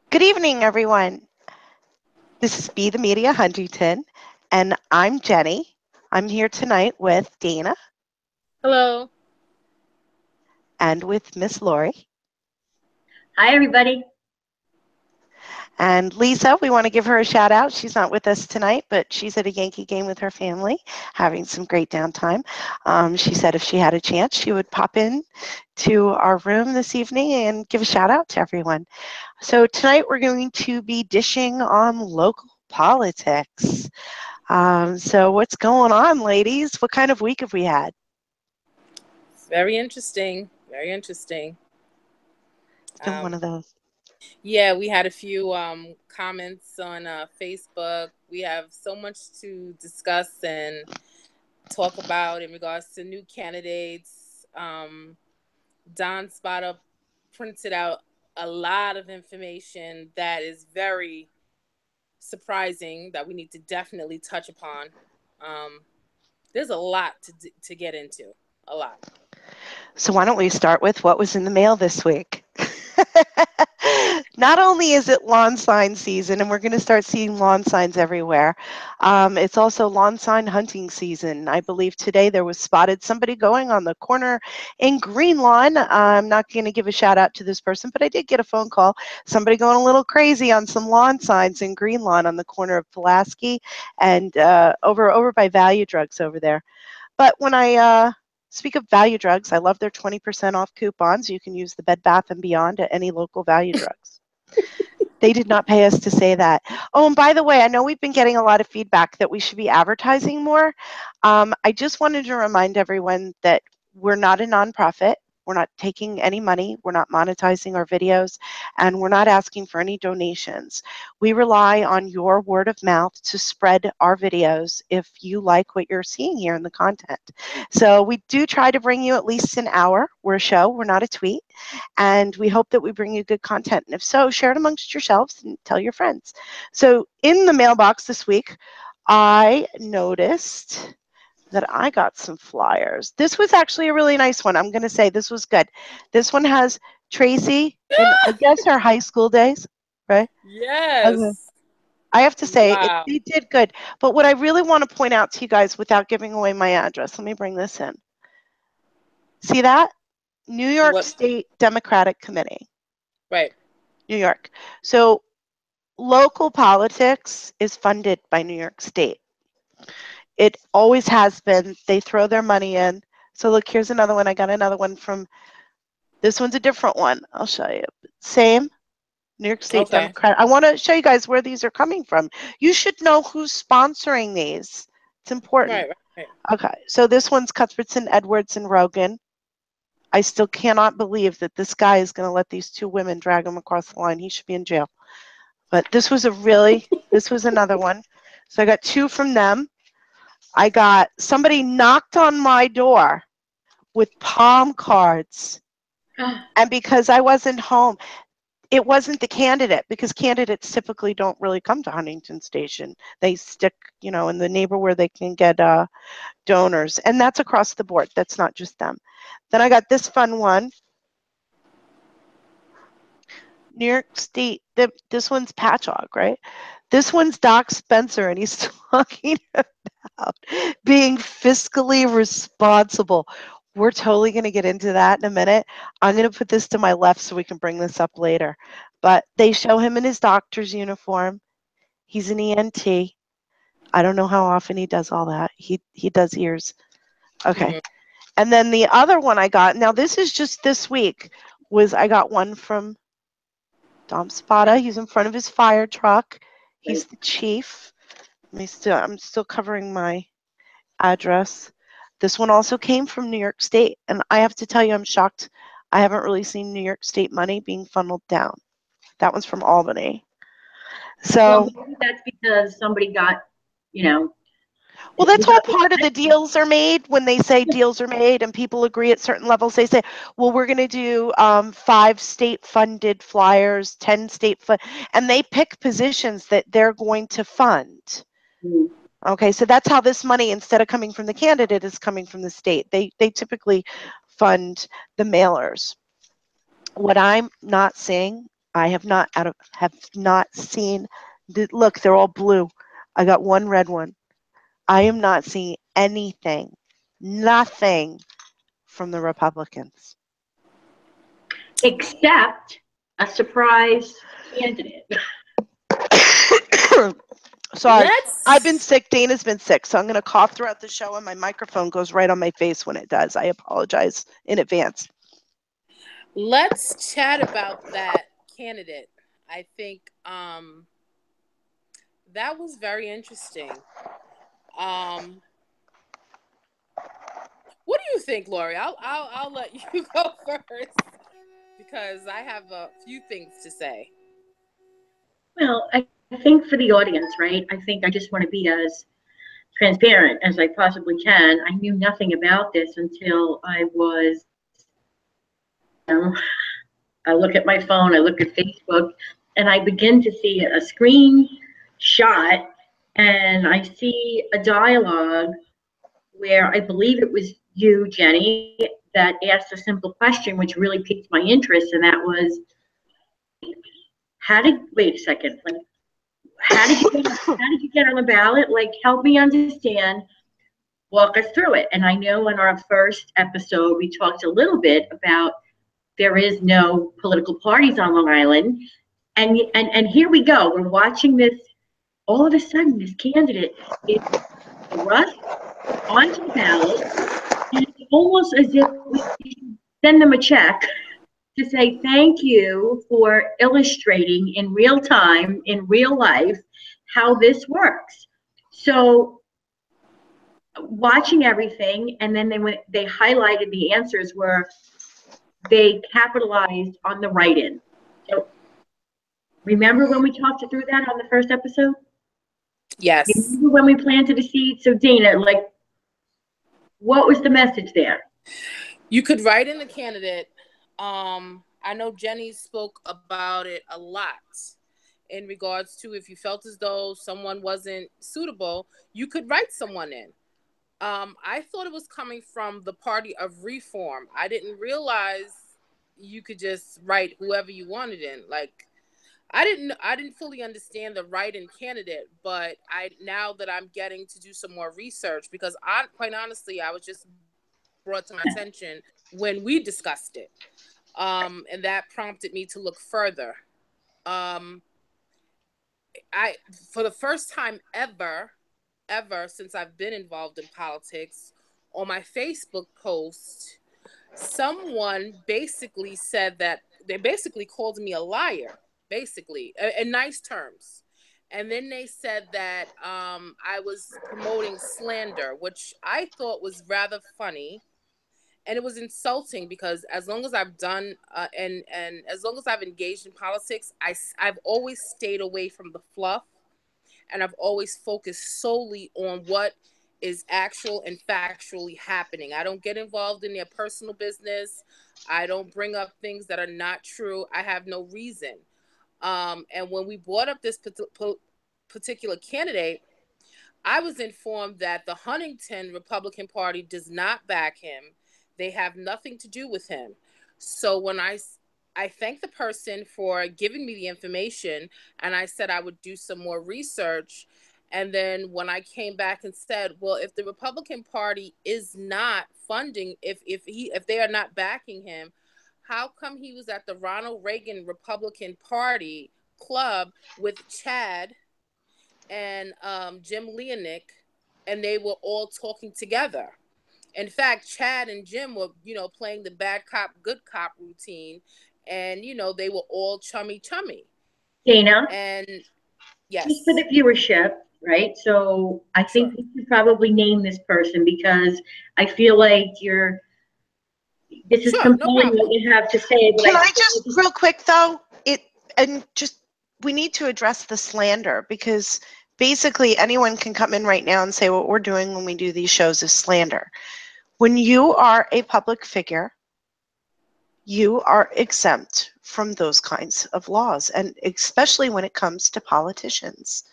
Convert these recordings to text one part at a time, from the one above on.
Good evening, everyone. This is Be the Media Huntington, and I'm Jenny. I'm here tonight with Dana Hello. and with Miss Lori. Hi, everybody. And Lisa, we want to give her a shout out. She's not with us tonight, but she's at a Yankee game with her family, having some great downtime. She said if she had a chance, she would pop in to our room this evening and give a shout out to everyone. So tonight we're going to be dishing on local politics. So what's going on, ladies? What kind of week have we had? It's very interesting. Very interesting. It's been one of those. Yeah, we had a few comments on Facebook. We have so much to discuss and talk about in regards to new candidates. Don Spotta printed out a lot of information that is very surprising that we need to definitely touch upon. There's a lot to get into. A lot. So why don't we start with what was in the mail this week? Not only is it lawn sign season, and we're going to start seeing lawn signs everywhere, it's also lawn sign hunting season. I believe today there was spotted somebody going on the corner in Green Lawn. I'm not going to give a shout out to this person, but I did get a phone call. Somebody going a little crazy on some lawn signs in Green Lawn on the corner of Pulaski and over by Value Drugs over there. But when I speak of Value Drugs, I love their 20% off coupons. You can use the Bed Bath & Beyond at any local Value Drugs. They did not pay us to say that. Oh, and by the way, I know we've been getting a lot of feedback that we should be advertising more. I just wanted to remind everyone that we're not a nonprofit. We're not taking any money. We're not monetizing our videos, and we're not asking for any donations. We rely on your word of mouth to spread our videos if you like what you're seeing here in the content. So we do try to bring you at least an hour. We're a show. We're not a tweet. And we hope that we bring you good content. And if so, share it amongst yourselves and tell your friends. So in the mailbox this week, I noticed that I got some flyers. This was actually a really nice one. I'm going to say this was good. This one has Tracy in, I guess, her high school days, right? Okay. Yes. I have to say, Wow. they did good. But what I really want to point out to you guys without giving away my address, let me bring this in. See that? New York What? State Democratic Committee. Right. New York. So local politics is funded by New York State. It always has been. They throw their money in. So look, here's another one. I got another one from, this one's a different one. I'll show you. Same, New York State Okay. Democrat. I want to show you guys where these are coming from. You should know who's sponsoring these. It's important. Right. Right. Okay, so this one's Cuthbertson, Edwards, and Rogan. I still cannot believe that this guy is going to let these two women drag him across the line. He should be in jail. But this was another one. So I got two from them. I got somebody knocked on my door with palm cards. And because I wasn't home, it wasn't the candidate, because candidates typically don't really come to Huntington Station. They stick, in the neighbor where they can get donors. And that's across the board. That's not just them. Then I got this fun one. New York State, this one's Patchogue, right? This one's Doc Spencer, and he's talking about being fiscally responsible. We're totally going to get into that in a minute. I'm going to put this to my left so we can bring this up later. But they show him in his doctor's uniform. He's an ENT. I don't know how often he does all that. He does ears. Okay. Mm-hmm. And then the other one I got, now this is just this week, was I got one from Dom Spada. He's in front of his fire truck. He's the chief. I'm still covering my address. This one also came from New York State, and I have to tell you, I'm shocked. I haven't really seen New York State money being funneled down. That one's from Albany. Well, So, maybe that's because somebody got, well, that's all part of the deals are made. When they say deals are made and people agree at certain levels, they say, well, we're going to do 5 state-funded flyers, 10 and they pick positions that they're going to fund. Mhm. Okay, so that's how this money, instead of coming from the candidate, is coming from the state. They typically fund the mailers. What I'm not seeing, I have not seen look, they're all blue. I got one red one. I am not seeing anything, nothing from the Republicans. Except a surprise candidate. Sorry, I've been Let's sick. Dana's been sick, so I'm going to cough throughout the show, and my microphone goes right on my face when it does. I apologize in advance. let's chat about that candidate. I think that was very interesting. What do you think, Lori? I'll let you go first because I have a few things to say. Well, I think for the audience, right? I think I just want to be as transparent as I possibly can. I knew nothing about this until I look at my phone, I look at Facebook, and I begin to see a screenshot, and I see a dialogue where I believe it was you, Jenny, that asked a simple question, which really piqued my interest, and that was, wait a second, like, how did you get on the ballot? Like, help me understand, walk us through it. And I know in our first episode, we talked a little bit about there is no political parties on Long Island. And here we go. We're watching this. All of a sudden, this candidate is thrust onto the ballot. And it's almost as if we send them a check to say thank you for illustrating in real time, in real life, how this works. So watching everything, and then they highlighted the answers where they capitalized on the write-in. So remember when we talked through that on the first episode? Yes. Remember when we planted a seed? So Dana, like, what was the message there? You could write in the candidate. I know Jenny spoke about it a lot in regards to if you felt as though someone wasn't suitable, you could write someone in. I thought it was coming from the party of reform. I didn't realize you could just write whoever you wanted in. Like, I didn't fully understand the write-in candidate, but now that I'm getting to do some more research, because quite honestly, I was just brought to my attention when we discussed it. And that prompted me to look further. For the first time ever since I've been involved in politics, on my Facebook post, someone basically said that they basically called me a liar, basically, in nice terms. And then they said that I was promoting slander, which I thought was rather funny. And it was insulting because as long as I've done and as long as I've engaged in politics, I've always stayed away from the fluff, and I've always focused solely on what is actual and factually happening. I don't get involved in their personal business. I don't bring up things that are not true. I have no reason. And when we brought up this particular candidate, I was informed that the Huntington Republican Party does not back him. They have nothing to do with him. So when I thanked the person for giving me the information, and I said I would do some more research. And then when I came back and said, well, if the Republican Party is not funding, if they are not backing him, how come he was at the Ronald Reagan Republican Party club with Chad and Jim Leonick, and they were all talking together? In fact, Chad and Jim were, playing the bad cop, good cop routine. And, they were all chummy. Dana? And yes. Just for the viewership, right? So I think we should probably name this person because I feel like this is compelling what you have to say. But Can I just real quick though, we need to address the slander, because basically anyone can come in right now and say what we're doing when we do these shows is slander. When you are a public figure, you are exempt from those kinds of laws, and especially when it comes to politicians.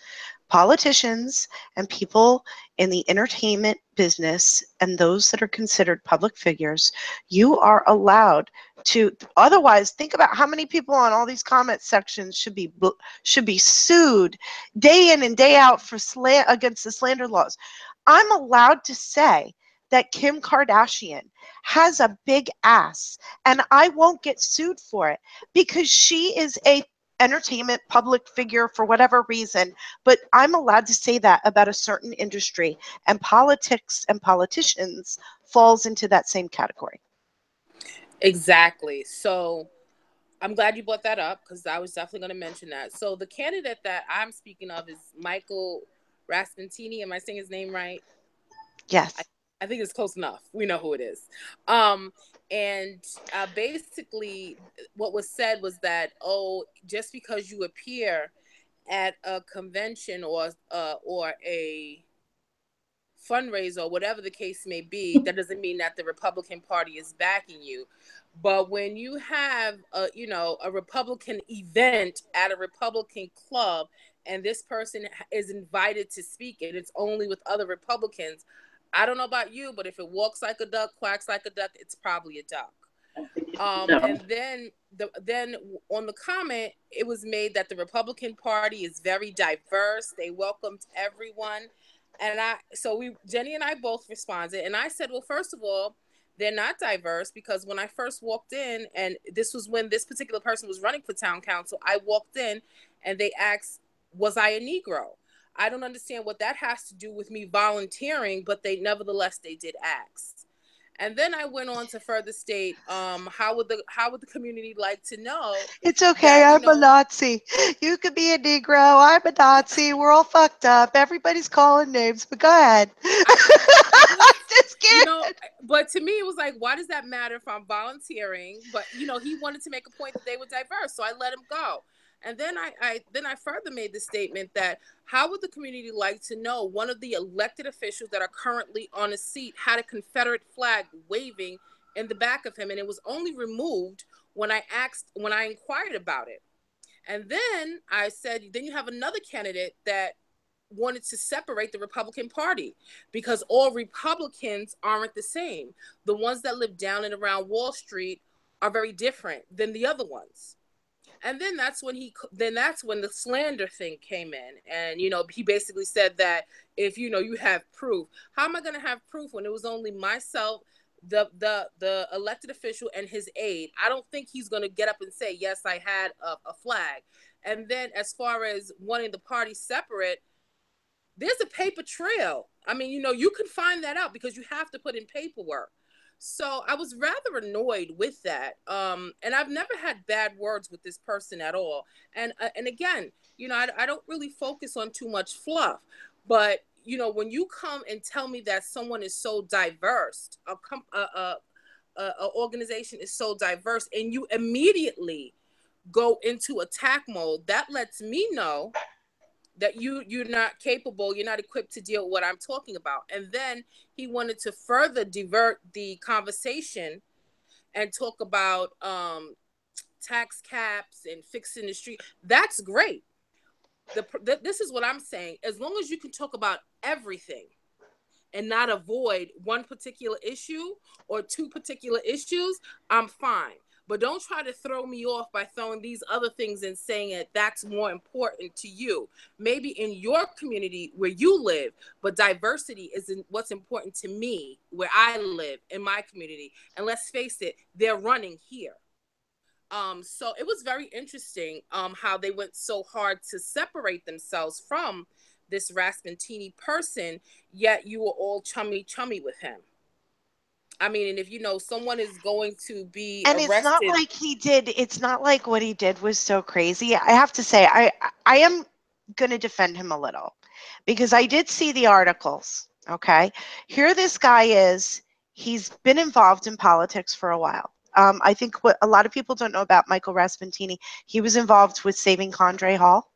politicians and people in the entertainment business and those that are considered public figures, you are allowed to, otherwise think about how many people on all these comment sections should be sued day in and day out for against the slander laws. I'm allowed to say that Kim Kardashian has a big ass and I won't get sued for it because she is a entertainment public figure for whatever reason, but I'm allowed to say that about a certain industry, and politics and politicians falls into that same category. Exactly. So I'm glad you brought that up because I was definitely going to mention that. So the candidate that I'm speaking of is Michael Raspentini. Am I saying his name right? Yes. I think it's close enough. We know who it is. And basically what was said was that, oh, just because you appear at a convention or a fundraiser or whatever the case may be, that doesn't mean that the Republican Party is backing you. But when you have a Republican event at a Republican club and this person is invited to speak and it's only with other Republicans, I don't know about you, but if it walks like a duck, quacks like a duck, it's probably a duck. And then on the comment, it was made that the Republican Party is very diverse. They welcomed everyone. And Jenny and I both responded. And I said, well, first of all, they're not diverse because when I first walked in, and this was when this particular person was running for town council, I walked in and they asked, was I a Negro? I don't understand what that has to do with me volunteering, but they did ask. And then I went on to further state, how would the community like to know? It's okay. That, I'm a Nazi. You could be a Negro. I'm a Nazi. We're all fucked up. Everybody's calling names, but go ahead. Just kidding. But to me, it was like, why does that matter if I'm volunteering? But he wanted to make a point that they were diverse, so I let him go. And then I further made the statement that how would the community like to know one of the elected officials that are currently on a seat had a Confederate flag waving in the back of him, and it was only removed when I inquired about it. And then I said, then you have another candidate that wanted to separate the Republican Party because all Republicans aren't the same. The ones that live down and around Wall Street are very different than the other ones. And then that's when the slander thing came in. And, he basically said that if, you have proof, how am I going to have proof when it was only myself, the elected official and his aide? I don't think he's going to get up and say, yes, I had a flag. And then as far as wanting the party separate, there's a paper trail. I mean, you can find that out because you have to put in paperwork. So I was rather annoyed with that. And I've never had bad words with this person at all. And again, I don't really focus on too much fluff. But, when you come and tell me that someone is so diverse, a organization is so diverse, and you immediately go into attack mode, that lets me know that you're not capable, you're not equipped to deal with what I'm talking about. And then he wanted to further divert the conversation and talk about tax caps and fixing the street. That's great. This is what I'm saying. As long as you can talk about everything and not avoid one particular issue or two particular issues, I'm fine. But don't try to throw me off by throwing these other things and saying that that's more important to you. Maybe in your community where you live, but diversity is what's important to me where I live in my community. And let's face it, they're running here. So it was very interesting how they went so hard to separate themselves from this Raspentini person, yet you were all chummy with him. I mean, and if someone is going to be and arrested. It's not like what he did was so crazy. I have to say, I am going to defend him a little because I did see the articles. Okay. Here this guy is, he's been involved in politics for a while. I think what a lot of people don't know about Michael Raspentini, he was involved with saving Condré Hall.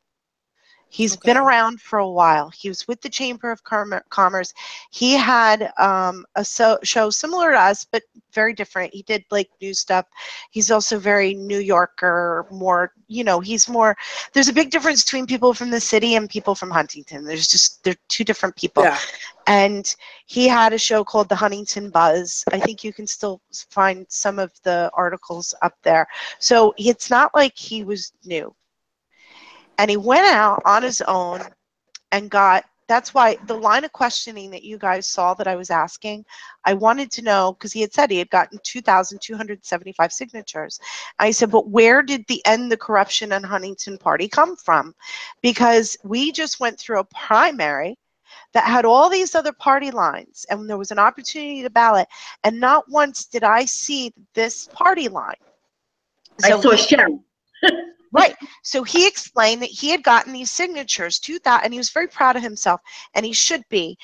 He's been Okay. around for a while. He was with the Chamber of Commerce. He had a show similar to us, but very different. He did like news stuff. He's also very New Yorker, more, he's more, there's a big difference between people from the city and people from Huntington. They're two different people. Yeah. And he had a show called The Huntington Buzz. I think you can still find some of the articles up there. So it's not like he was new. And he went out on his own and that's why the line of questioning that you guys saw that I was asking, I wanted to know, because he had said he had gotten 2,275 signatures. I said, but where did the End the Corruption and Huntington Party come from? Because we just went through a primary that had all these other party lines, and there was an opportunity to ballot, and not once did I see this party line. I So saw Cheryl. Right. So he explained that he had gotten these signatures, 2,000, and he was very proud of himself, and he should be.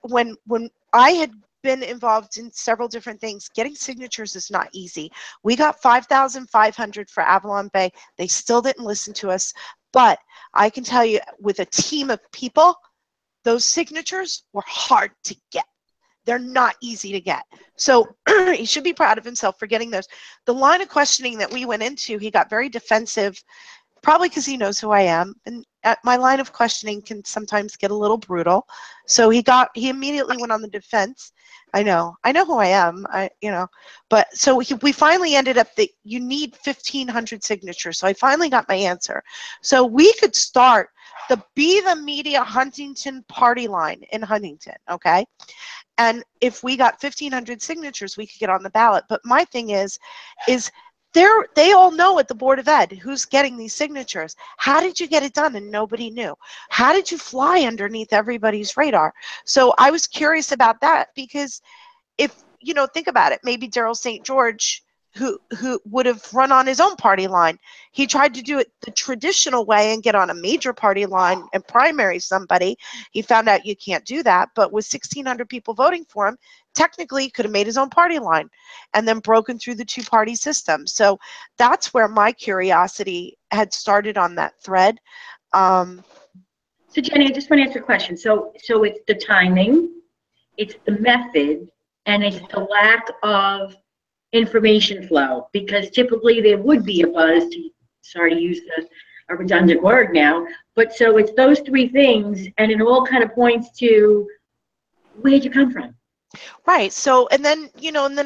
When I had been involved in several different things, getting signatures is not easy. We got 5,500 for Avalon Bay. They still didn't listen to us, but I can tell you, with a team of people, those signatures were hard to get. They're not easy to get. So he should be proud of himself for getting those. The line of questioning that we went into, he got very defensive, probably because he knows who I am. And my line of questioning can sometimes get a little brutal. So he immediately went on the defense. I know who I am. But so we finally ended up that you need 1,500 signatures. So I finally got my answer. So we could start the Be the Media Huntington party line in Huntington, okay? And if we got 1,500 signatures, we could get on the ballot. But my thing is they all know at the Board of Ed who's getting these signatures. How did you get it done and nobody knew? How did you fly underneath everybody's radar? So I was curious about that, because if, think about it, maybe Daryl St. George, who would have run on his own party line. He tried to do it the traditional way and get on a major party line and primary somebody. He found out you can't do that, but with 1,600 people voting for him, technically he could have made his own party line and then broken through the two-party system. So that's where my curiosity had started on that thread. So Jenny, I just want to answer a question. So it's the timing, it's the method, and it's the lack of information flow, because typically there would be a buzz, sorry to use a redundant word now, but so it's those three things, and it all kind of points to where'd you come from? Right. So, and then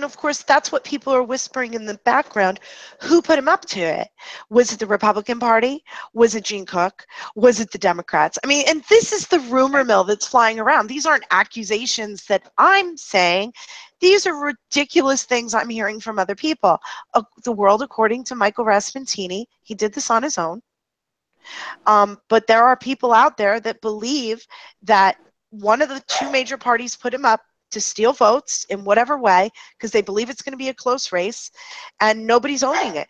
of course, that's what people are whispering in the background. Who put him up to it? Was it the Republican Party? Was it Gene Cook? Was it the Democrats? I mean, and this is the rumor mill that's flying around. These aren't accusations that I'm saying. These are ridiculous things I'm hearing from other people. The world, according to Michael Raspentini, he did this on his own. But there are people out there that believe that one of the two major parties put him up to steal votes in whatever way, because they believe it's going to be a close race, and nobody's owning it.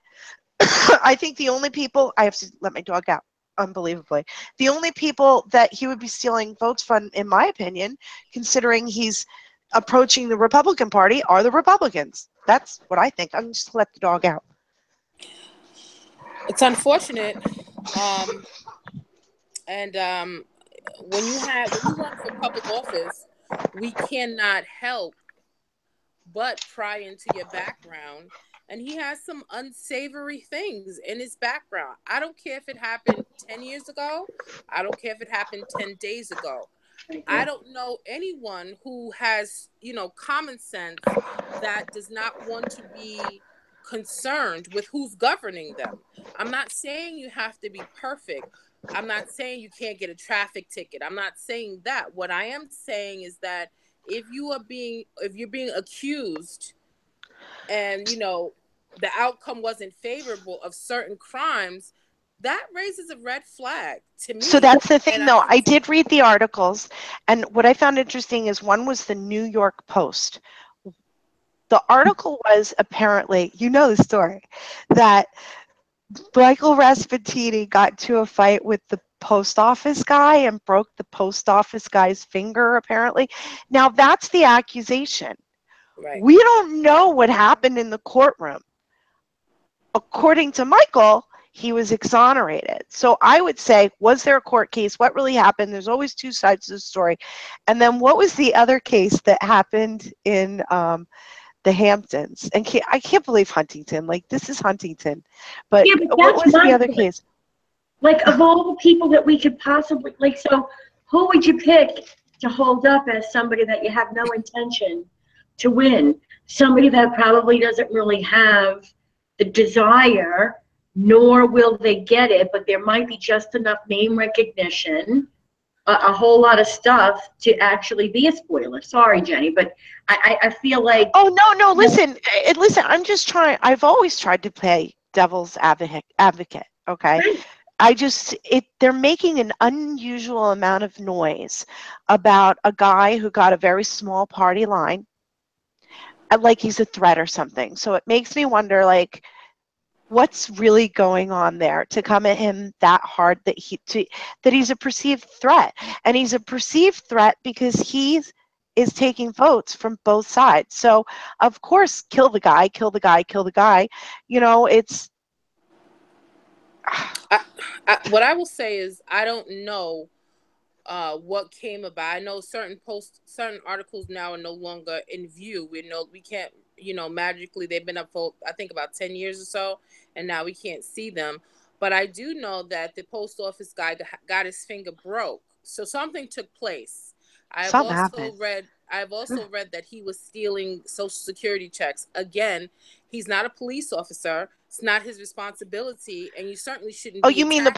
I think the only people, I have to let my dog out, unbelievably, the only people that he would be stealing votes from, in my opinion, considering he's approaching the Republican Party, are the Republicans. That's what I think. I'm just let the dog out. It's unfortunate. And when you run for public office, we cannot help but pry into your background. And he has some unsavory things in his background. I don't care if it happened 10 years ago. I don't care if it happened 10 days ago. I don't know anyone who has, common sense that does not want to be concerned with who's governing them. I'm not saying you have to be perfect. I'm not saying you can't get a traffic ticket. I'm not saying that. What I am saying is that if you're being accused and, the outcome wasn't favorable of certain crimes, that raises a red flag to me. So that's the thing, And though. I did read the articles, and what I found interesting is one was the New York Post. The article was apparently, the story, that Michael Raspentini got into a fight with the post office guy and broke the post office guy's finger, apparently. Now, that's the accusation. Right. We don't know what happened in the courtroom. According to Michael, he was exonerated. So I would say, was there a court case? What really happened? There's always two sides to the story. And then what was the other case that happened in the Hamptons? And I can't believe Huntington. Like, this is Huntington. But Yeah, but what that's was the my other point. case? Like, of all the people that we could possibly, like, so who would you pick to hold up as somebody that you have no intention to win? Somebody that probably doesn't really have the desire, nor will they get it, but there might be just enough name recognition, a whole lot of stuff to actually be a spoiler. Sorry, Jenny, but I feel like. Oh, no, listen, I'm just trying. I've always tried to play devil's advocate, okay? They're making an unusual amount of noise about a guy who got a very small party line, like he's a threat or something. So it makes me wonder, like, what's really going on there to come at him that hard that he's a perceived threat. And he's a perceived threat because is taking votes from both sides. So of course, kill the guy. You know, it's what I will say is I don't know what came about. I know certain articles now are no longer in view. We can't, magically they've been up for I think about 10 years or so, and now we can't see them. But I do know that the post office guy got his finger broke, so something took place. I've also read that he was stealing Social Security checks. Again, he's not a police officer. It's not his responsibility, and you certainly shouldn't. Oh, be you mean the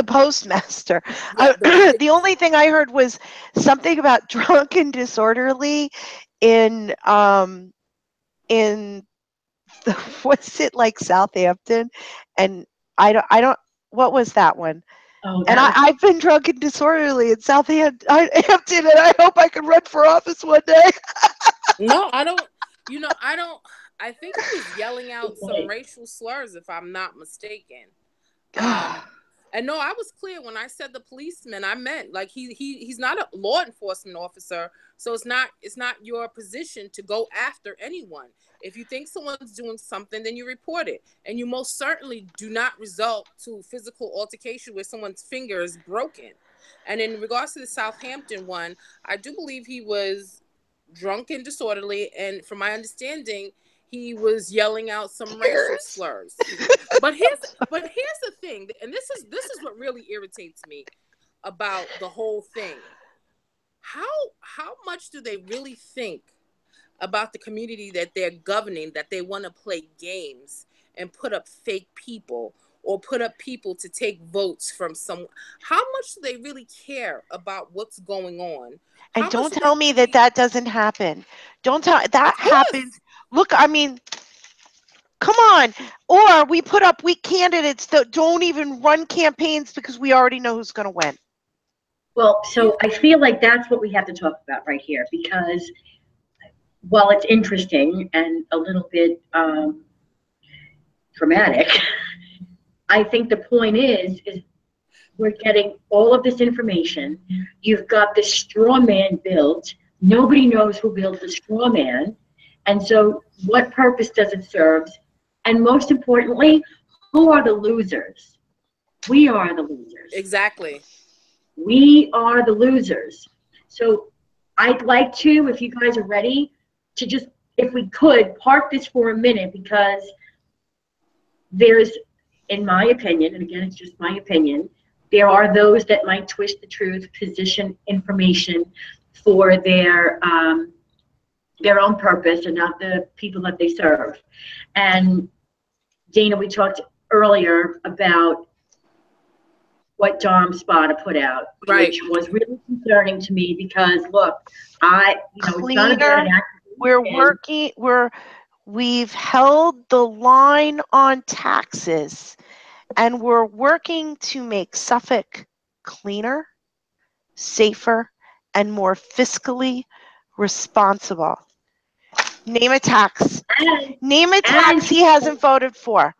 postmaster? Yeah, the only thing I heard was something about drunk and disorderly in what's it, like Southampton, and I don't what was that one? Oh, and I've been drunk and disorderly in Southampton, and I hope I can run for office one day. No, I don't. I think he was yelling out some racial slurs, if I'm not mistaken. And no, I was clear when I said the policeman. I meant, like, he's not a law enforcement officer, so it's not your position to go after anyone. If you think someone's doing something, then you report it, and you most certainly do not result to physical altercation where someone's finger is broken. And in regards to the Southampton one, I do believe he was drunk and disorderly, and from my understanding, he was yelling out some racial slurs. But here's the thing, and this is what really irritates me about the whole thing. How much do they really think about the community that they're governing, that they want to play games and put up fake people or put up people to take votes from someone? How much do they really care about what's going on? And don't tell me that doesn't happen. Don't tell that happens. Look, I mean, come on. Or we put up weak candidates that don't even run campaigns because we already know who's going to win. Well, so I feel like that's what we have to talk about right here, because while it's interesting and a little bit dramatic, I think the point is we're getting all of this information. You've got this straw man built. Nobody knows who built the straw man. And so what purpose does it serve? And most importantly, who are the losers? We are the losers. Exactly. We are the losers. So I'd like to, if you guys are ready, to just, if we could, park this for a minute, because there's, in my opinion, and again, it's just my opinion, there are those that might twist the truth, position information for their own purpose and not the people that they serve. And Dana, we talked earlier about what Dom Spada put out, right, which was really concerning to me, because look, Cleaner, we've held the line on taxes, and we're working to make Suffolk cleaner, safer, and more fiscally responsible. Name a tax. Name a tax he hasn't voted for.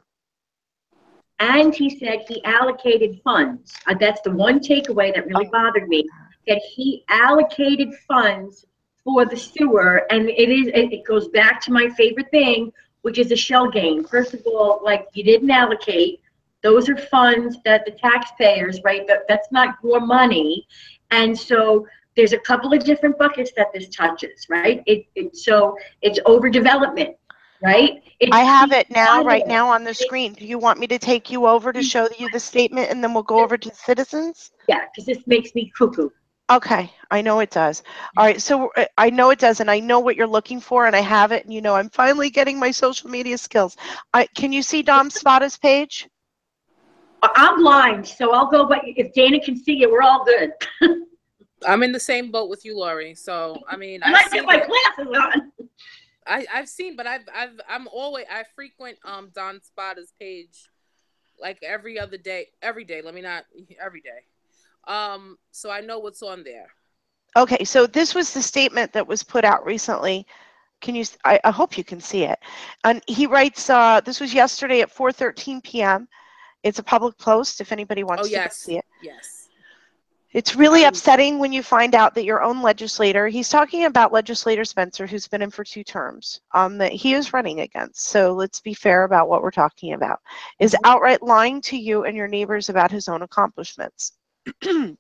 And he said he allocated funds. That's the one takeaway that really bothered me, that he allocated funds for the sewer. And it goes back to my favorite thing, which is a shell game. First of all, like, you didn't allocate. Those are funds that the taxpayers, right? That's not your money. And so there's a couple of different buckets that this touches, right? So it's overdevelopment, right? I It's have clean it now, right water. now on the screen. Do you want me to take you over to show you the statement and then we'll go over to citizens? Yeah, because this makes me cuckoo. Okay, I know it does. All right, so I know it does, and I know what you're looking for, and I have it, and I'm finally getting my social media skills. Can you see Dom Spada's page? I'm blind, so I'll go, but if Dana can see it, we're all good. I'm in the same boat with you, Lori. So I mean, I might get my glasses on. I've seen, but I frequent Don Spada's page like every other day, every day. Let me not every day. So I know what's on there. Okay, so this was the statement that was put out recently. Can you? I hope you can see it. And he writes, this was yesterday at 4:13 p.m. It's a public post if anybody wants to go see it. Yes. It's really upsetting when you find out that your own legislator, he's talking about legislator Spencer, who's been in for 2 terms, that he is running against. So let's be fair about what we're talking about, is outright lying to you and your neighbors about his own accomplishments.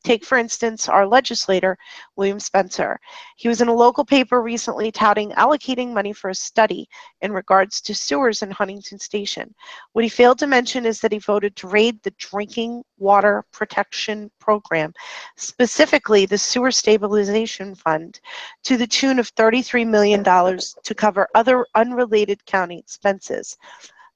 Take, for instance, our legislator, William Spencer. He was in a local paper recently touting allocating money for a study in regards to sewers in Huntington Station. What he failed to mention is that he voted to raid the Drinking Water Protection Program, specifically the Sewer Stabilization Fund, to the tune of $33 million to cover other unrelated county expenses.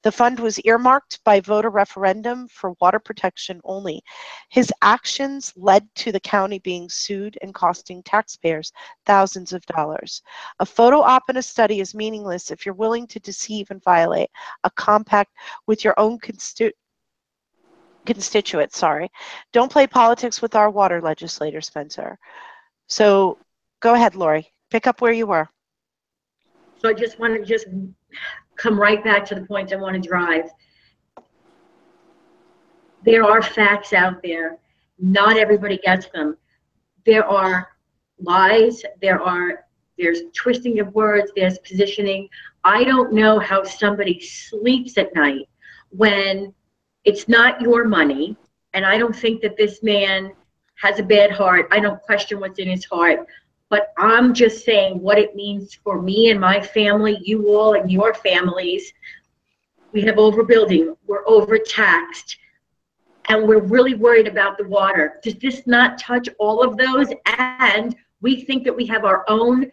The fund was earmarked by voter referendum for water protection only. His actions led to the county being sued and costing taxpayers thousands of dollars. A photo op and a study is meaningless if you're willing to deceive and violate a compact with your own constituents. Don't play politics with our water legislator, Spencer. So go ahead, Lori. Pick up where you were. So I just want to come right back to the point I want to drive. There are facts out there. Not everybody gets them. There are lies. There's twisting of words. There's positioning. I don't know how somebody sleeps at night when it's not your money. And I don't think that this man has a bad heart. I don't question what's in his heart. But I'm just saying what it means for me and my family, you all and your families. We have overbuilding, we're overtaxed, and we're really worried about the water. Does this not touch all of those? And we think that we have our own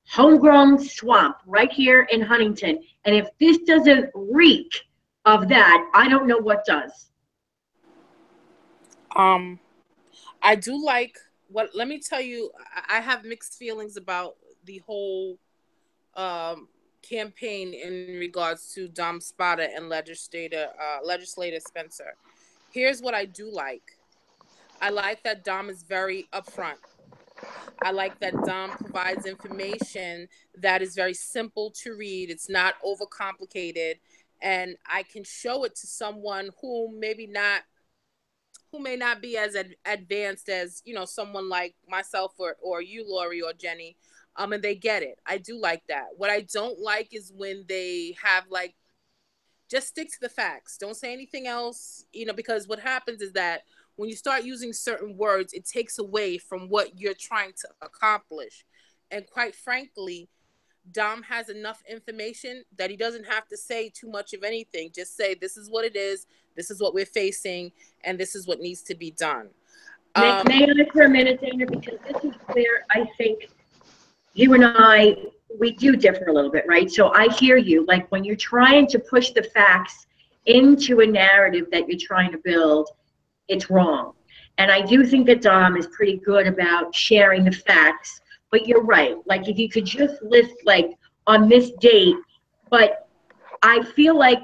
homegrown swamp right here in Huntington. And if this doesn't reek of that, I don't know what does. I do like let me tell you, I have mixed feelings about the whole campaign in regards to Dom Spada and legislator Spencer. Here's what I do like. I like that Dom is very upfront. I like that Dom provides information that is very simple to read. It's not overcomplicated, and I can show it to someone who may not be as advanced as someone like myself or you, Lori, or Jenny, and they get it. I do like that. What I don't like is when they have just stick to the facts. Don't say anything else, because what happens is that when you start using certain words, it takes away from what you're trying to accomplish. And quite frankly, Dom has enough information that he doesn't have to say too much of anything. Just say, this is what it is, this is what we're facing, and this is what needs to be done. May I for a minute, Dana, because this is where I think you and I, we do differ a little bit, right? So I hear you, like when you're trying to push the facts into a narrative that you're trying to build, it's wrong. And I do think that Dom is pretty good about sharing the facts. But you're right. Like if you could just list on this date, but I feel like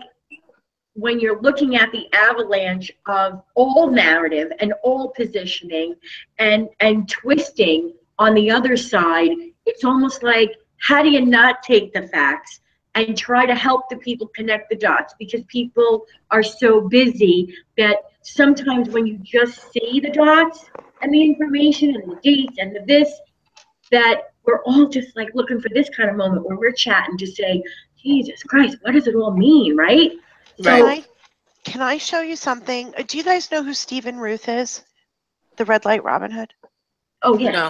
when you're looking at the avalanche of all narrative and all positioning and twisting on the other side, it's almost like, how do you not take the facts and try to help the people connect the dots? Because people are so busy that sometimes when you just see the dots and the information and the dates and the this, that we're all just looking for this kind of moment where we're chatting to say, Jesus Christ, what does it all mean, right? Right. Can I show you something? Do you guys know who Stephen Ruth is? The Red Light Robin Hood? Oh, yeah. No.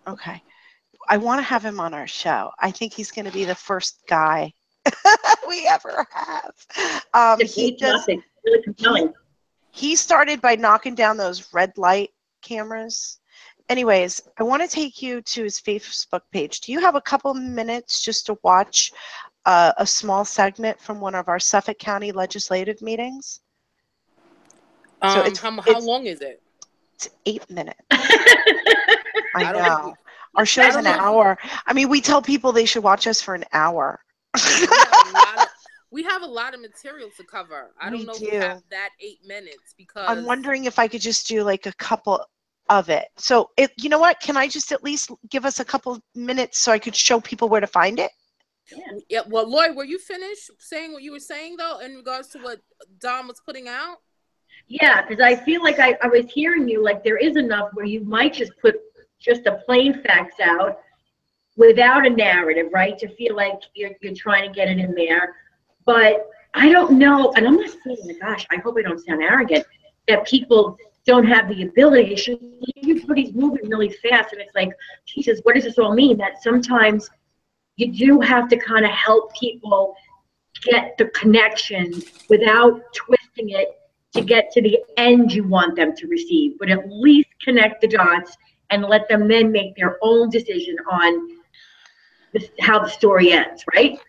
Okay. I want to have him on our show. I think he's going to be the first guy we ever have. It's a great topic. Really compelling. He started by knocking down those red light cameras. Anyways, I want to take you to his Facebook page. Do you have a couple minutes just to watch a small segment from one of our Suffolk County legislative meetings? So how long is it? It's 8 minutes. I know. Our show's an hour. I mean, we tell people they should watch us for an hour. We have a lot of material to cover. I don't know if we have that 8 minutes, because I'm wondering if I could just do like a couple of it. So, you know what? Can I just at least give us a couple minutes so I could show people where to find it? Yeah. Well, Lloyd, were you finished saying what you were saying, though, in regards to what Dom was putting out? Yeah, because I feel like I was hearing you, like there is enough where you might just put just a plain facts out without a narrative, right? To feel like you're trying to get it in there. But I don't know, and I'm not saying, gosh, I hope I don't sound arrogant, that people don't have the ability. Everybody's moving really fast, and it's like, Jesus, what does this all mean? That sometimes you do have to kind of help people get the connection without twisting it to get to the end you want them to receive, but at least connect the dots and let them then make their own decision on how the story ends, right?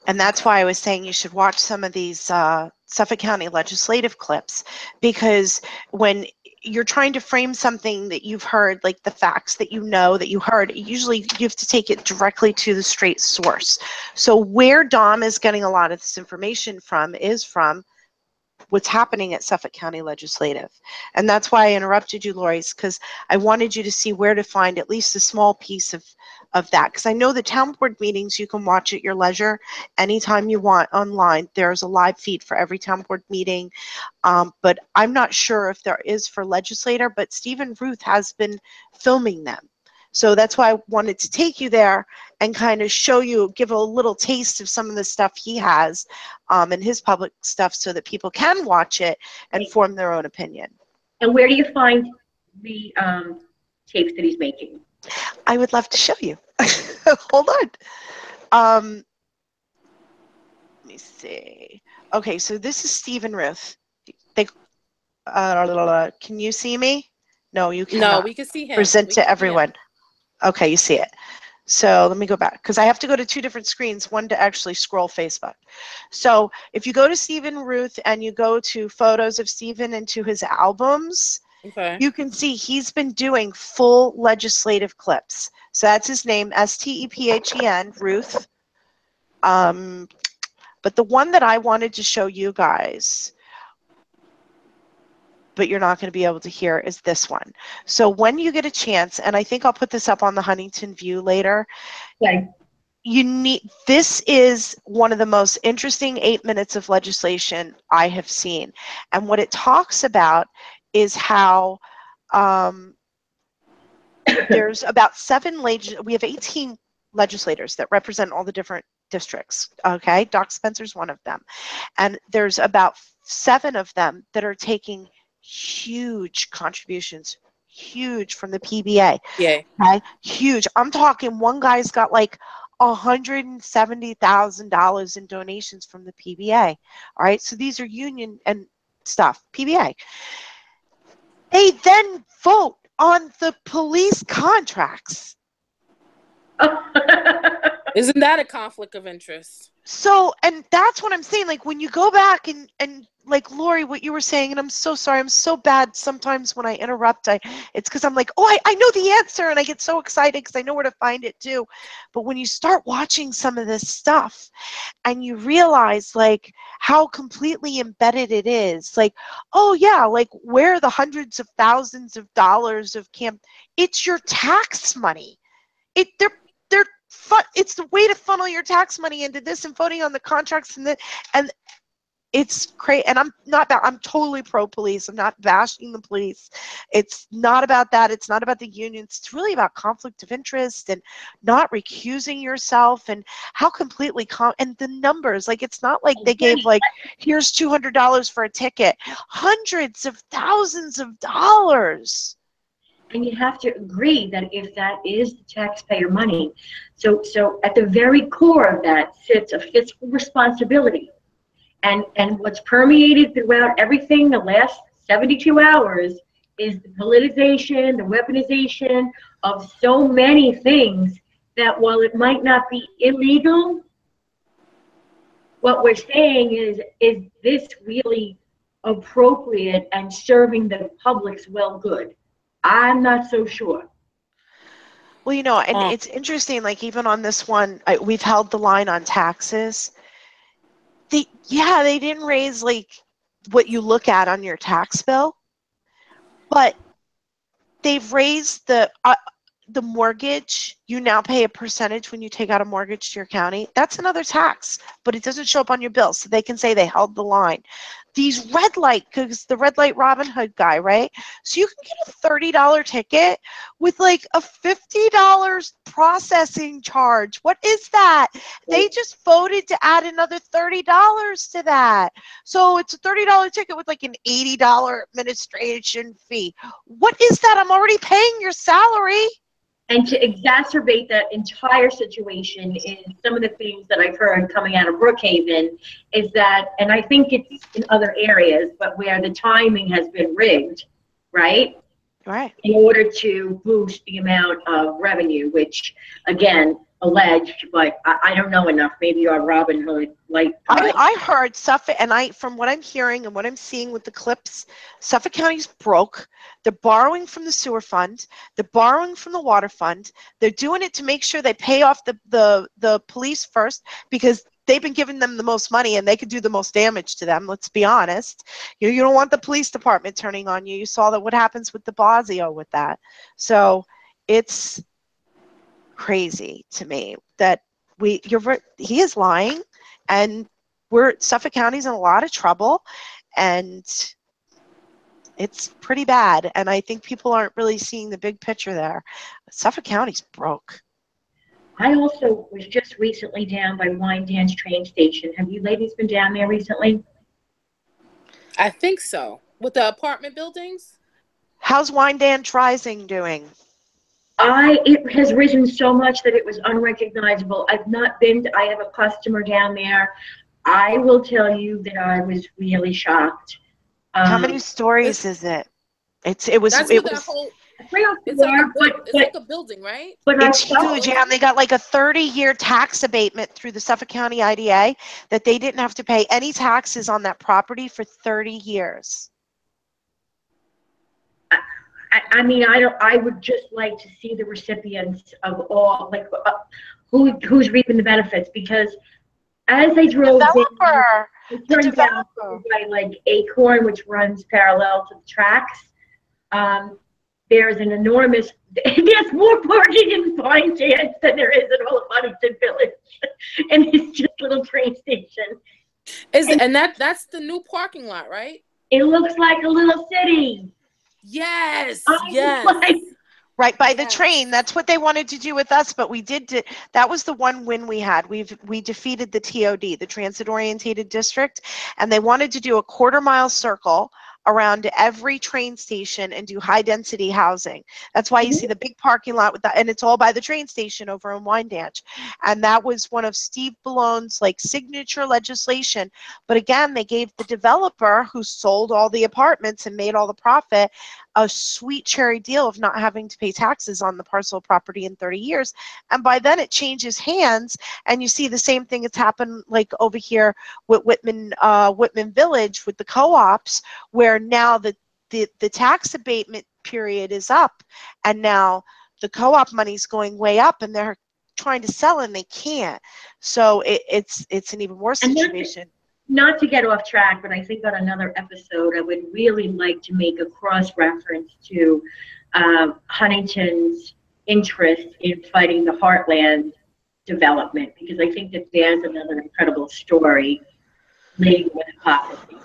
And that's why I was saying you should watch some of these Suffolk County legislative clips, because when you're trying to frame something that you've heard, like the facts that you know that you heard, usually you have to take it directly to the straight source. So where Dom is getting a lot of this information from is from what's happening at Suffolk County Legislative. And that's why I interrupted you, Lori, because I wanted you to see where to find at least a small piece of that. Because I know the town board meetings you can watch at your leisure anytime you want online. There's a live feed for every town board meeting. But I'm not sure if there is for legislator, but Stephen Ruth has been filming them. So that's why I wanted to take you there and kind of show you, give a little taste of some of the stuff he has in his public stuff so that people can watch it and form their own opinion. And where do you find the tapes that he's making? I would love to show you. Hold on. Let me see. Okay, so this is Stephen Ruth. Can you see me? No, you cannot. No, we can see him. Present to everyone. Okay, you see it. So let me go back, because I have to go to two different screens, one to actually scroll Facebook. So if you go to Stephen Ruth and you go to photos of Stephen and to his albums, you can see he's been doing full legislative clips. So that's his name, Stephen, Ruth. But the one that I wanted to show you guys, but you're not going to be able to hear, is this one. So when you get a chance, and I think I'll put this up on the Huntington View later. Okay. This is one of the most interesting 8 minutes of legislation I have seen. And what it talks about is how there's about we have 18 legislators that represent all the different districts. Okay, Doc Spencer's one of them. And there's about 7 of them that are taking huge contributions, huge, from the PBA. Yeah. Okay? Huge. I'm talking one guy's got like $170,000 in donations from the PBA. All right, so these are union and stuff, PBA. They then vote on the police contracts. Isn't that a conflict of interest? So, and that's what I'm saying. Like when you go back and like Lori, what you were saying, and I'm so sorry, I'm so bad sometimes when I interrupt. It's because I'm like, oh, I know the answer, and I get so excited because I know where to find it too. But when you start watching some of this stuff, and you realize like how completely embedded it is, like, oh yeah, like where are the hundreds of thousands of dollars of it's your tax money. They're it's the way to funnel your tax money into this and voting on the contracts and it's crazy. And I'm totally pro police. I'm not bashing the police. It's not about that. It's not about the unions. It's really about conflict of interest and not recusing yourself and how completely and the numbers. Like, it's not like they gave like, here's $200 for a ticket. Hundreds of thousands of dollars. And you have to agree that if that is the taxpayer money, so at the very core of that sits a fiscal responsibility. And what's permeated throughout everything the last 72 hours is the politicization, the weaponization of so many things that while it might not be illegal, what we're saying is this really appropriate and serving the public's well good? I'm not so sure. Well, you know, and it's interesting, like even on this one, we've held the line on taxes. They didn't raise like what you look at on your tax bill, but they've raised the mortgage. You now pay a percentage when you take out a mortgage to your county. That's another tax, but it doesn't show up on your bill, so they can say they held the line. These red light, because the red light Robin Hood guy, right? So you can get a $30 ticket with like a $50 processing charge. What is that? They just voted to add another $30 to that. So it's a $30 ticket with like an $80 administration fee. What is that? I'm already paying your salary. And to exacerbate that entire situation is some of the things that I've heard coming out of Brookhaven is that, and I think it's in other areas, but where the timing has been rigged, right? Right. In order to boost the amount of revenue, which, again, alleged, but I don't know enough. Maybe our Robin Hood, like I heard Suffolk, and from what I'm hearing and what I'm seeing with the clips, Suffolk County's broke. They're borrowing from the sewer fund. They're borrowing from the water fund. They're doing it to make sure they pay off the police first, because they've been giving them the most money and they could do the most damage to them. Let's be honest. You don't want the police department turning on you. You saw that what happens with de Blasio with that. So it's crazy to me that he is lying, and Suffolk County's in a lot of trouble, and it's pretty bad. And I think people aren't really seeing the big picture there. Suffolk County's broke. I also was just recently down by Wyandanch train station. Have you ladies been down there recently? I think so. With the apartment buildings? How's Wyandanch Rising doing? It has risen so much that it was unrecognizable. I've not been. I have a customer down there. I will tell you that I was really shocked. How many stories is it? It's like a building, right? But it's huge, yeah. And they got like a 30-year tax abatement through the Suffolk County IDA that they didn't have to pay any taxes on that property for 30 years. I mean, I would just like to see the recipients of all, like, who's reaping the benefits, because as I drove in, it turns out by like Acorn, which runs parallel to the tracks, there's an enormous, there's more parking in Wyandanch than there is in all of Huntington Village, and it's just a little train station. And that's the new parking lot, right? It looks like a little city. Yes. Right by the train. That's what they wanted to do with us, but that was the one win we had. We defeated the TOD, the Transit Orientated District, and they wanted to do a quarter-mile circle around every train station and do high density housing. That's why you see the big parking lot with that, and it's all by the train station over in Wyandanch. And that was one of Steve Ballone's like signature legislation. But again, they gave the developer who sold all the apartments and made all the profit a sweet cherry deal of not having to pay taxes on the parcel property in 30 years. And by then it changes hands, and you see the same thing that's happened like over here with Whitman Village with the co-ops, where now the tax abatement period is up, and now the co-op money's going way up, and they're trying to sell and they can't. So it's an even worse situation. Not to get off track, but I think on another episode, I would really like to make a cross-reference to Huntington's interest in fighting the Heartland development, because I think that there's another incredible story laden with hypocrisy.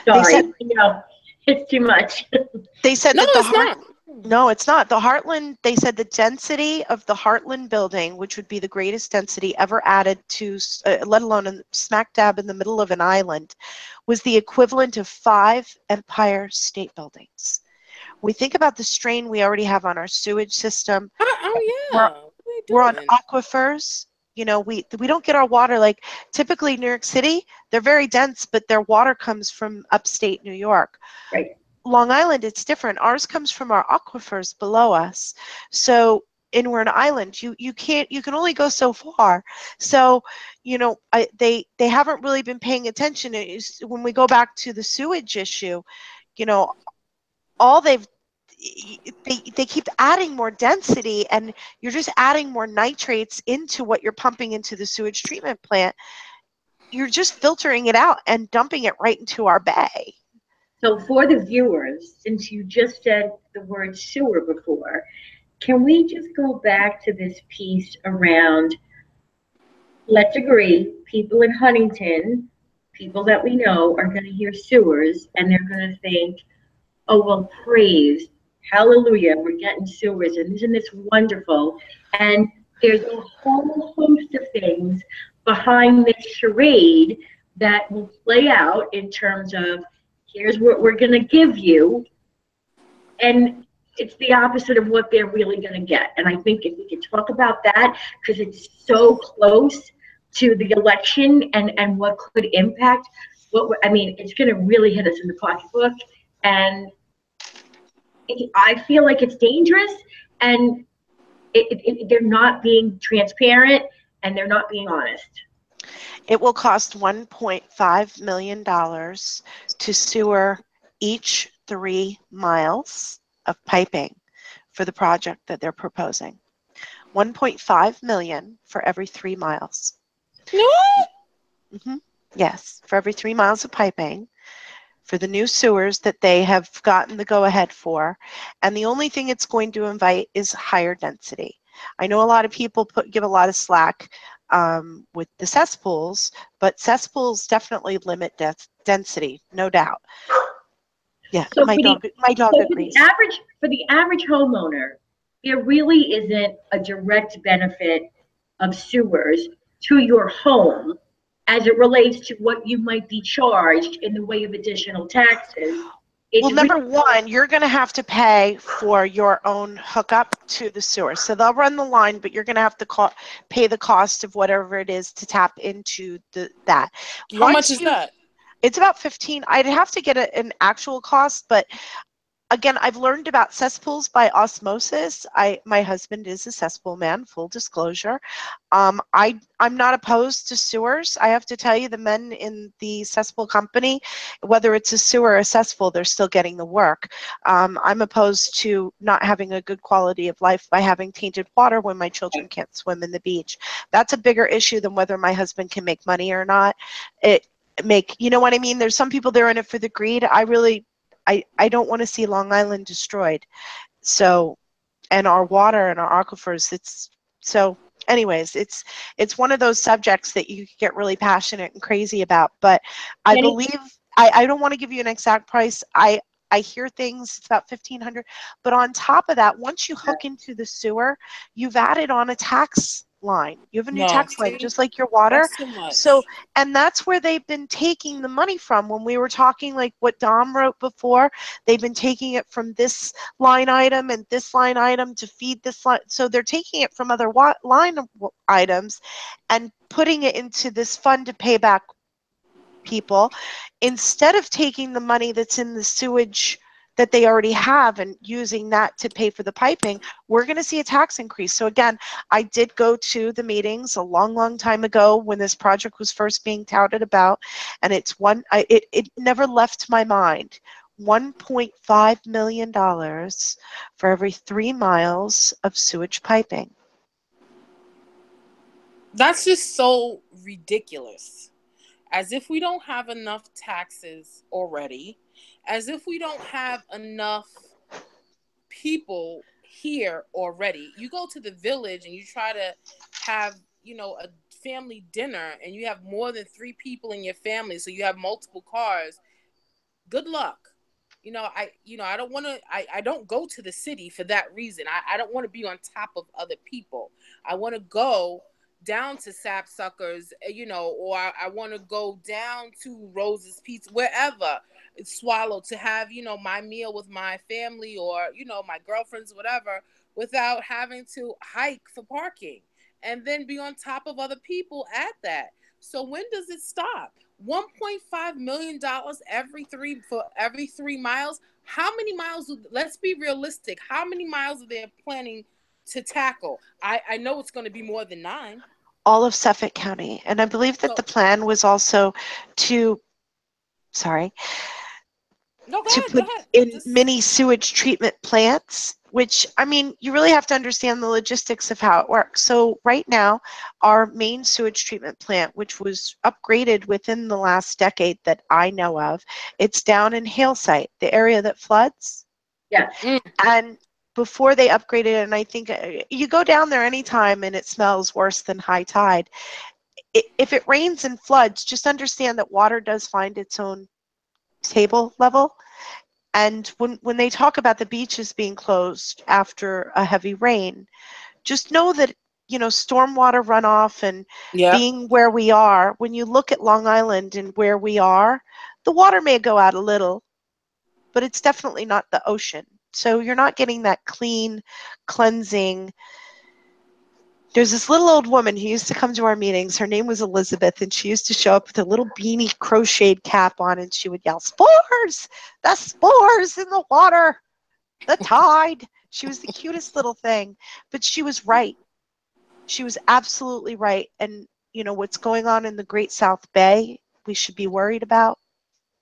They said Sorry, it's too much. they said No, that the it's heart not. No, it's not. The Heartland, they said the density of the Heartland building, which would be the greatest density ever added to, let alone in, smack dab in the middle of an island, was the equivalent of 5 Empire State Buildings. We think about the strain we already have on our sewage system. Oh We're, yeah, what are they we're on doing? aquifers. We don't get our water like typically New York City. They're very dense, but their water comes from upstate New York. Right. Long Island, it's different. Ours comes from our aquifers below us. So, and we're an island. You can only go so far. So, they haven't really been paying attention. When we go back to the sewage issue, you know, all they keep adding more density, and you're just adding more nitrates into what you're pumping into the sewage treatment plant. You're just filtering it out and dumping it right into our bay. So for the viewers, since you just said the word sewer before, can we just go back to this piece around, let's agree, people in Huntington, people that we know are going to hear sewers and they're going to think, oh, well, praise, hallelujah, we're getting sewers, and isn't this wonderful? And there's a whole host of things behind this charade that will play out in terms of here's what we're going to give you, and it's the opposite of what they're really going to get. And I think if we could talk about that, because it's so close to the election and what could impact I mean, it's going to really hit us in the pocketbook. And I feel like it's dangerous, and they're not being transparent and they're not being honest. It will cost $1.5 million to sewer each 3 miles of piping for the project that they're proposing. 1.5 million for every 3 miles. No. Mm-hmm. Yes, for every 3 miles of piping for the new sewers that they have gotten the go-ahead for. And the only thing it's going to invite is higher density. I know a lot of people give a lot of slack with the cesspools, but cesspools definitely limit density, no doubt. Yeah, So my dog agrees. For the average homeowner, there really isn't a direct benefit of sewers to your home as it relates to what you might be charged in the way of additional taxes. Well, It's number really, one, you're going to have to pay for your own hookup to the sewer. So they'll run the line, but you're going to have to pay the cost of whatever it is to tap into that. How much is that? It's about 15. I'd have to get an actual cost, but again, I've learned about cesspools by osmosis. My husband is a cesspool man, full disclosure. I'm not opposed to sewers. I have to tell you, the men in the cesspool company, whether it's a sewer or a cesspool, they're still getting the work. I'm opposed to not having a good quality of life by having tainted water when my children can't swim in the beach. That's a bigger issue than whether my husband can make money or not. You know what I mean? There's some people, they're in it for the greed. I don't want to see Long Island destroyed. So, and our water and our aquifers, anyways, it's one of those subjects that you get really passionate and crazy about. But I Jenny, believe, I don't want to give you an exact price. I hear things, it's about 1,500. But on top of that, once you hook into the sewer, you've added on a tax line. You have a new No, tax line, see, just like your water. that's too So, much. and that's where they've been taking the money from. When we were talking, like what Dom wrote before, they've been taking it from this line item and this line item to feed this line. So they're taking it from other line items and putting it into this fund to pay back people, instead of taking the money that's in the sewage that they already have and using that to pay for the piping. We're going to see a tax increase. So again, I did go to the meetings a long time ago when this project was first being touted about, and it never left my mind. $1.5 million for every 3 miles of sewage piping. That's just so ridiculous. As if we don't have enough taxes already, as if we don't have enough people here already. You go to the village and you try to have, a family dinner and you have more than 3 people in your family, so you have multiple cars, good luck. I don't want to, I don't go to the city for that reason. I don't want to be on top of other people. I want to go down to Sapsuckers, or I want to go down to Rose's Pizza, wherever, Swallow, to have, my meal with my family or, my girlfriends, whatever, without having to hike for parking and then be on top of other people at that. So when does it stop? $1.5 million every 3 miles. How many miles? Let's be realistic. How many miles are they planning to tackle? I know it's going to be more than 9. All of Suffolk County. And I believe that the plan was also to, sorry, no, go to ahead, go put ahead. in mini sewage treatment plants, which, I mean, you really have to understand the logistics of how it works. So right now, our main sewage treatment plant, which was upgraded within the last decade that I know of, it's down in Hale Site, the area that floods. Yeah. And before they upgraded it, and I think you go down there anytime and it smells worse than high tide. If it rains and floods, just understand that water does find its own table level. And when they talk about the beaches being closed after a heavy rain, just know that, stormwater runoff and being where we are, when you look at Long Island and where we are, the water may go out a little, but it's definitely not the ocean. So you're not getting that clean, cleansing. There's this little old woman who used to come to our meetings. Her name was Elizabeth, and she used to show up with a little beanie crocheted cap on, and she would yell, "Spores! The spores in the water! The tide!" She was the cutest little thing, but she was right. She was absolutely right. And, what's going on in the Great South Bay, we should be worried about.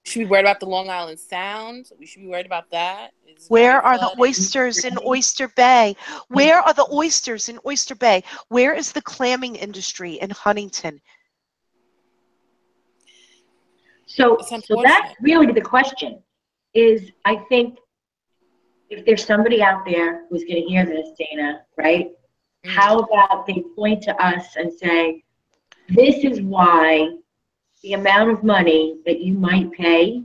We should be worried about the Long Island Sound. We should be worried about that. Where are the oysters in Oyster Bay? Where are the oysters in Oyster Bay? Where is the clamming industry in Huntington? So that's really the question. Is, I think, if there's somebody out there who's going to hear this, Dana, right? How about they point to us and say, this is why the amount of money that you might pay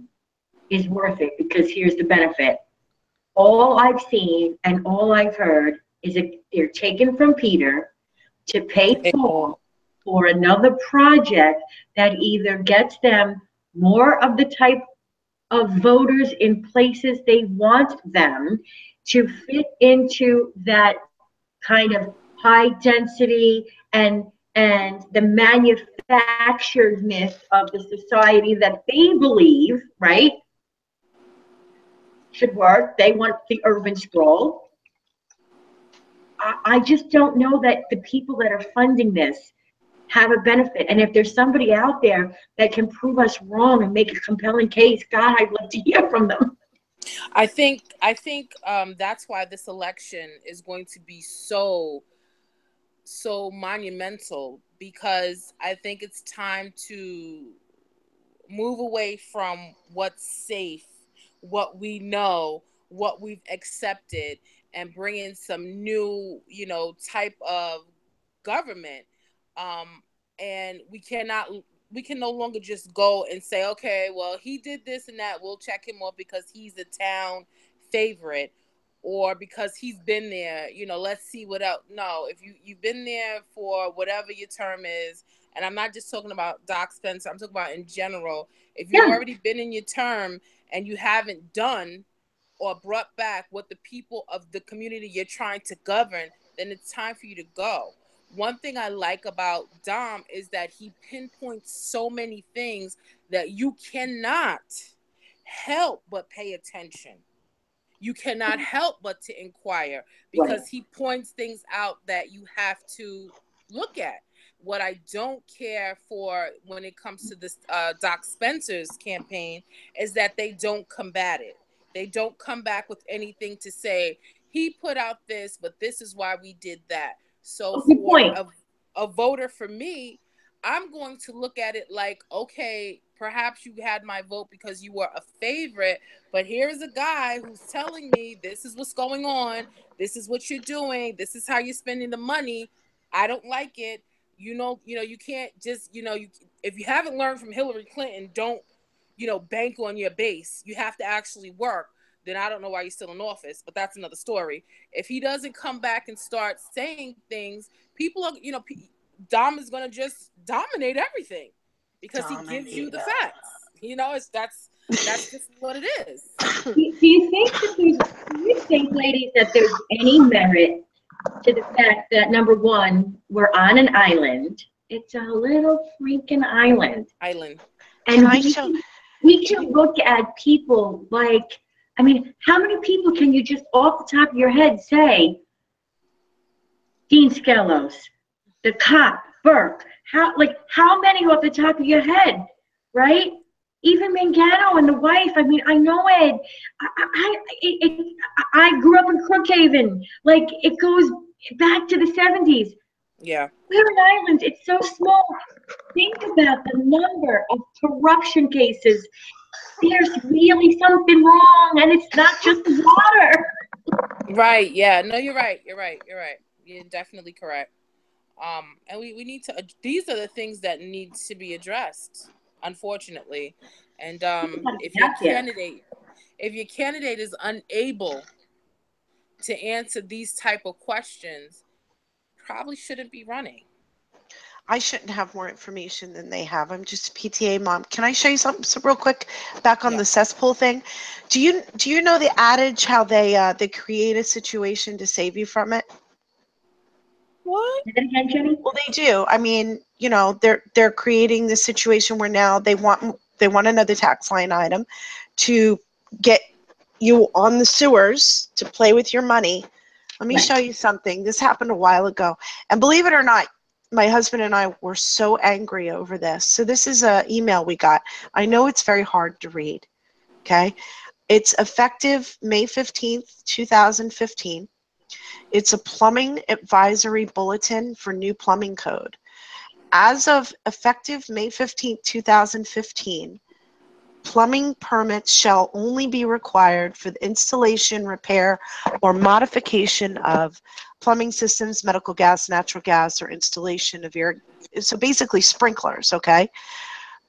is worth it, because here's the benefit. All I've seen and all I've heard is that they're taken from Peter to pay Paul for another project that either gets them more of the type of voters in places they want them to fit into that kind of high density and the manufacturedness of the society that they believe, right, should work. They want the urban sprawl. I just don't know that the people that are funding this have a benefit. And if there's somebody out there that can prove us wrong and make a compelling case, God, I'd love to hear from them. I think that's why this election is going to be so monumental, because I think it's time to move away from what's safe, what we know, what we've accepted, and bring in some new, type of government. And we can no longer just go and say, okay, well, he did this and that, we'll check him off because he's a town favorite, or because he's been there, let's see what else. No, if you've been there for whatever your term is, and I'm not just talking about Doc Spencer, I'm talking about in general. If you've already been in your term and you haven't done or brought back what the people of the community you're trying to govern, then it's time for you to go. One thing I like about Dom is that he pinpoints so many things that you cannot help but pay attention. You cannot help but to inquire, because he points things out that you have to look at. What I don't care for when it comes to this Doc Spencer's campaign is that they don't combat it. They don't come back with anything to say, he put out this, but this is why we did that. So for a voter, for me, I'm going to look at it like, okay, perhaps you had my vote because you were a favorite, but here's a guy who's telling me this is what's going on. This is what you're doing. This is how you're spending the money. I don't like it. you can't just, if you haven't learned from Hillary Clinton, don't, bank on your base. You have to actually work. Then I don't know why you're still in office, but that's another story. If he doesn't come back and start saying things, people are, Dom is going to just dominate everything because he gives you the facts. That's just what it is. Do you think ladies, that there's any merit to the fact that, number one, we're on an island? It's a little freaking island. And we can look at people like, I mean, how many people can you just off the top of your head say, Dean Skelos, the cop, Burke, how many off the top of your head, right? Even Mangano and the wife. I mean, I know Ed. I grew up in Crookhaven. Like, it goes back to the 70s. Yeah. We're an island. It's so small. Think about the number of corruption cases. There's really something wrong, and it's not just water. Right. Yeah. No, you're right. You're definitely correct. And we need to. These are the things that need to be addressed, unfortunately. And if your candidate is unable to answer these type of questions, probably shouldn't be running. I shouldn't have more information than they have. I'm just a PTA mom. Can I show you something real quick back on the cesspool thing? Do you know the adage how they create a situation to save you from it? What? Well, they do. I mean, they're creating this situation where now they want another tax line item to get you on the sewers to play with your money. Let me show you something. This happened a while ago. And believe it or not, my husband and I were so angry over this. So this is an email we got. I know it's very hard to read, okay? It's effective May 15th, 2015. It's a plumbing advisory bulletin for new plumbing code. As of effective May 15th, 2015, plumbing permits shall only be required for the installation, repair, or modification of plumbing systems, medical gas, natural gas, or installation of so basically sprinklers, okay?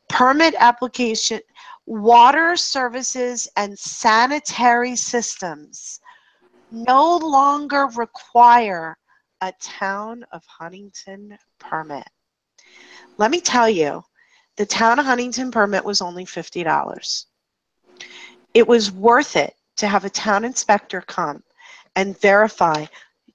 Permit application, water services, and sanitary systems no longer require a Town of Huntington permit. Let me tell you, the Town of Huntington permit was only $50. It was worth it to have a town inspector come and verify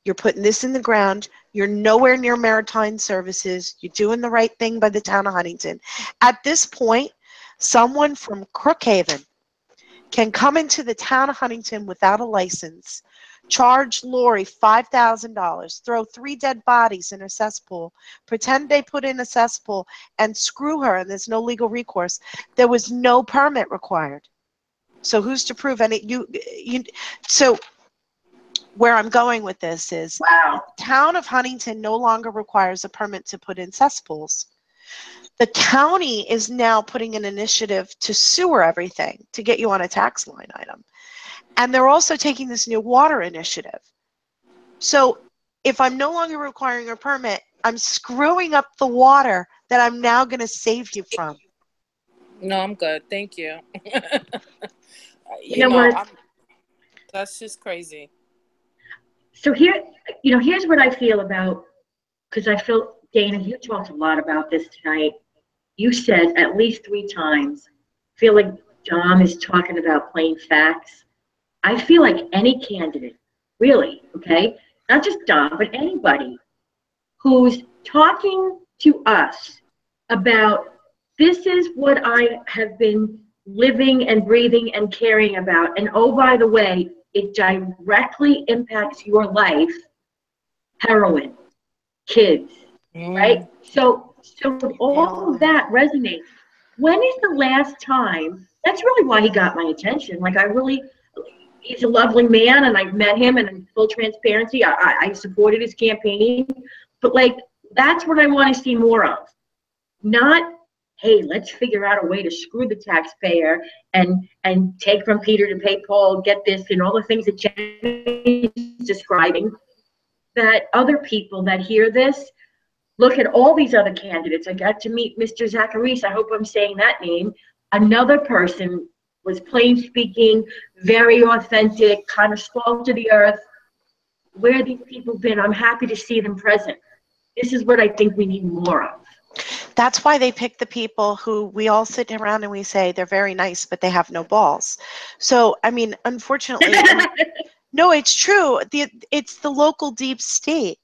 you're putting this in the ground, you're nowhere near maritime services, you're doing the right thing by the Town of Huntington. At this point, someone from Crookhaven can come into the Town of Huntington without a license, charge Lori $5,000, throw 3 dead bodies in a cesspool, pretend they put in a cesspool, and screw her, and there's no legal recourse. There was no permit required. So who's to prove any? So where I'm going with this is, Town of Huntington no longer requires a permit to put in cesspools. The county is now putting an initiative to sewer everything to get you on a tax line item. And they're also taking this new water initiative. So if I'm no longer requiring a permit, I'm screwing up the water that I'm now going to save you from. No, I'm good. Thank you. You know what? That's just crazy. So here's what I feel about, because I feel, Dana, you talked a lot about this tonight. You said at least 3 times, feel like Dom is talking about plain facts. I feel like any candidate, really, okay, not just Dom, but anybody who's talking to us about, this is what I have been living and breathing and caring about, and oh, by the way, it directly impacts your life, heroin, kids, right? So all of that resonates. When is the last time? That's really why he got my attention. Like, he's a lovely man, and I've met him, and in full transparency, I supported his campaign. But, like, that's what I want to see more of. Not, hey, let's figure out a way to screw the taxpayer and take from Peter to pay Paul, get this, and all the things that Jenny is describing, that other people that hear this Look at all these other candidates. I got to meet Mr. Zacharis. I hope I'm saying that name. Another person was plain speaking, very authentic, kind of salt of the earth. Where have these people been? I'm happy to see them present. This is what I think we need more of. That's why they pick the people who we all sit around and we say they're very nice, but they have no balls. So, I mean, unfortunately, no, it's true. It's the local deep state.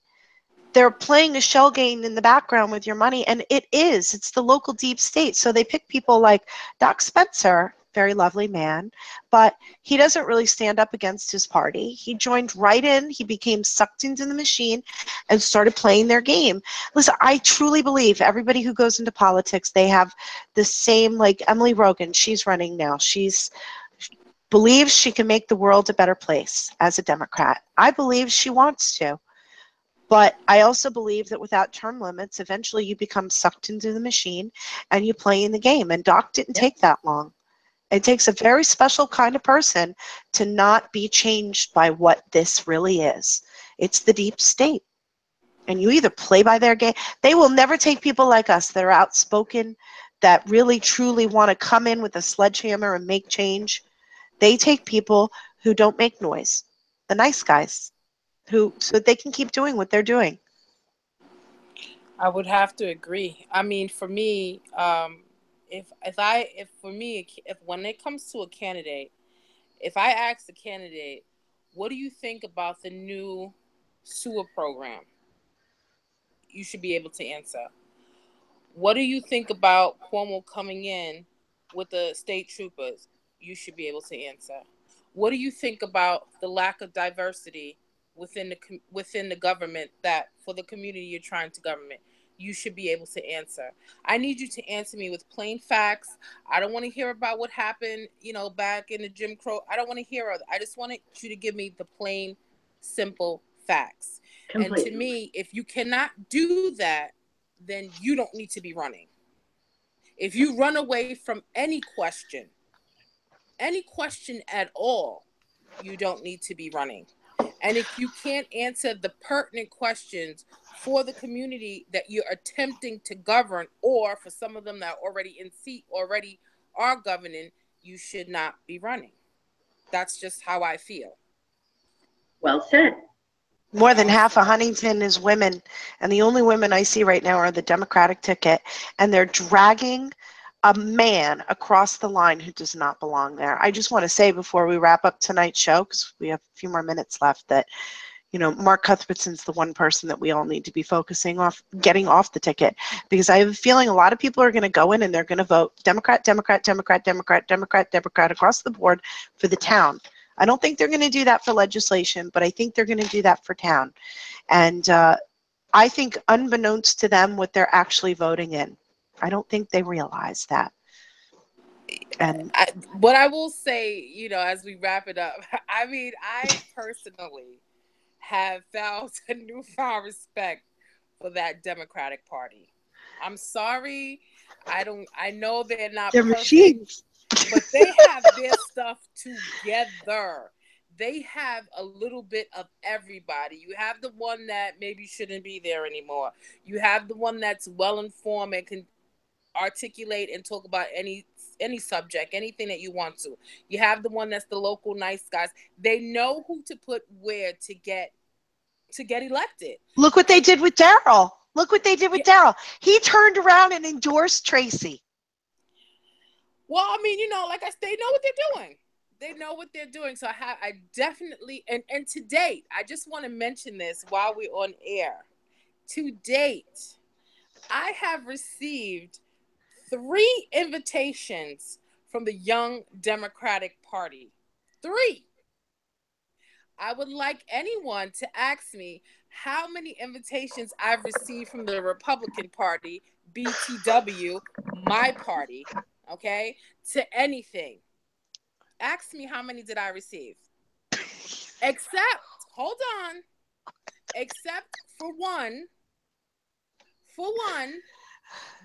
They're playing a shell game in the background with your money, and it's the local deep state. So they pick people like Doc Spencer, very lovely man, but he doesn't really stand up against his party. He joined right in, he became sucked into the machine and started playing their game. Listen, I truly believe everybody who goes into politics, they have the same, like Emily Rogan, she's running now. She's believes she can make the world a better place as a Democrat. I believe she wants to. But I also believe that without term limits, eventually you become sucked into the machine and you play in the game. And Doc didn't take that long. It takes a very special kind of person to not be changed by what this really is. It's the deep state. And you either play by their game. They will never take people like us that are outspoken, that really truly want to come in with a sledgehammer and make change. They take people who don't make noise, the nice guys, who so that they can keep doing what they're doing. I would have to agree. I mean, for me, if when it comes to a candidate, if I ask the candidate, what do you think about the new sewer program? You should be able to answer. What do you think about Cuomo coming in with the state troopers? You should be able to answer. What do you think about the lack of diversity within the government, that for the community you're trying to government? You should be able to answer. I need you to answer me with plain facts. I don't want to hear about what happened, back in the Jim Crow. I don't want to hear it. I just want you to give me the plain, simple facts. And to Completely. me, if you cannot do that, then you don't need to be running. If you run away from any question at all, you don't need to be running. And if you can't answer the pertinent questions for the community that you're attempting to govern, or for some of them that are already in seat, already are governing, you should not be running. That's just how I feel. Well said. More than half of Huntington is women, and the only women I see right now are the Democratic ticket, and they're dragging a man across the line who does not belong there. I just want to say before we wrap up tonight's show, because we have a few more minutes left, that Mark Cuthbertson's the one person that we all need to be focusing off, getting off the ticket, because I have a feeling a lot of people are going to go in and they're going to vote Democrat, Democrat, Democrat, Democrat, Democrat, Democrat across the board for the town. I don't think they're going to do that for legislation, but I think they're going to do that for town. And I think unbeknownst to them what they're actually voting in. I don't think they realize that. And what I will say, as we wrap it up, I mean, I personally have found a newfound respect for that Democratic Party. I'm sorry. I know they're not they're perfect, machines. but they have their stuff together. They have a little bit of everybody. You have the one that maybe shouldn't be there anymore. You have the one that's well informed and can articulate and talk about any subject, anything that you want to. You have the one that's the local nice guys. They know who to put where to get elected. Look what they did with Daryl. Look what they did with Daryl. He turned around and endorsed Tracy. Well, I mean, like I said, they know what they're doing. They know what they're doing. So I definitely, and to date, I just want to mention this while we're on air. To date, I have received 3 invitations from the Young Democratic Party. 3. I would like anyone to ask me how many invitations I've received from the Republican Party, BTW, my party, okay, to anything. Ask me how many did I receive. Except, hold on, except for one,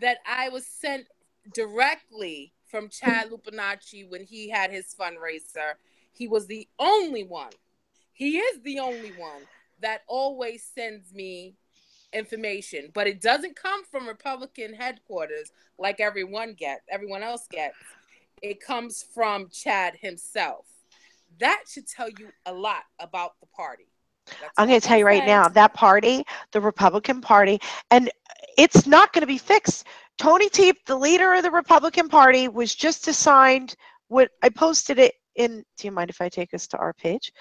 that I was sent directly from Chad Lupinacci when he had his fundraiser. He was the only one. He is the only one that always sends me information, but it doesn't come from Republican headquarters like everyone else gets. It comes from Chad himself. That should tell you a lot about the party. That's I'm all going I'm to tell gonna you right say. now, that party, the Republican Party, and it's not going to be fixed. Tony Teep, the leader of the Republican Party, was just assigned what I posted it in. Do you mind if I take us to our page?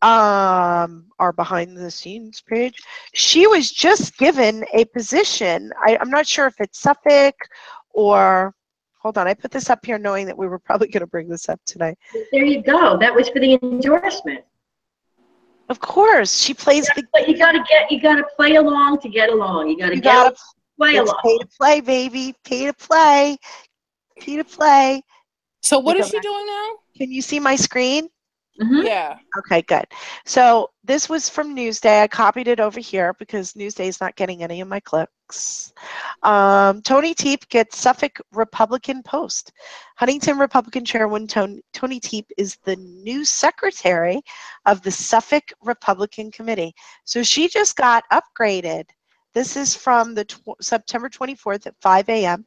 Our behind the scenes page. She was just given a position. I'm not sure if it's Suffolk or. Hold on, I put this up here knowing that we were probably going to bring this up tonight. There you go. That was for the endorsement. Of course, she plays the. But you gotta play along to get along. You gotta play It's along. pay to play, baby. Pay to play. Pay to play. So what Go is she back. doing now? Can you see my screen? Mm-hmm. Yeah. Okay, good. So this was from Newsday. I copied it over here because Newsday is not getting any of my clicks. Tony Teep gets Suffolk Republican post. Huntington Republican Chairwoman Tony Teep is the new secretary of the Suffolk Republican Committee. So she just got upgraded. This is from the September 24th at 5 a.m.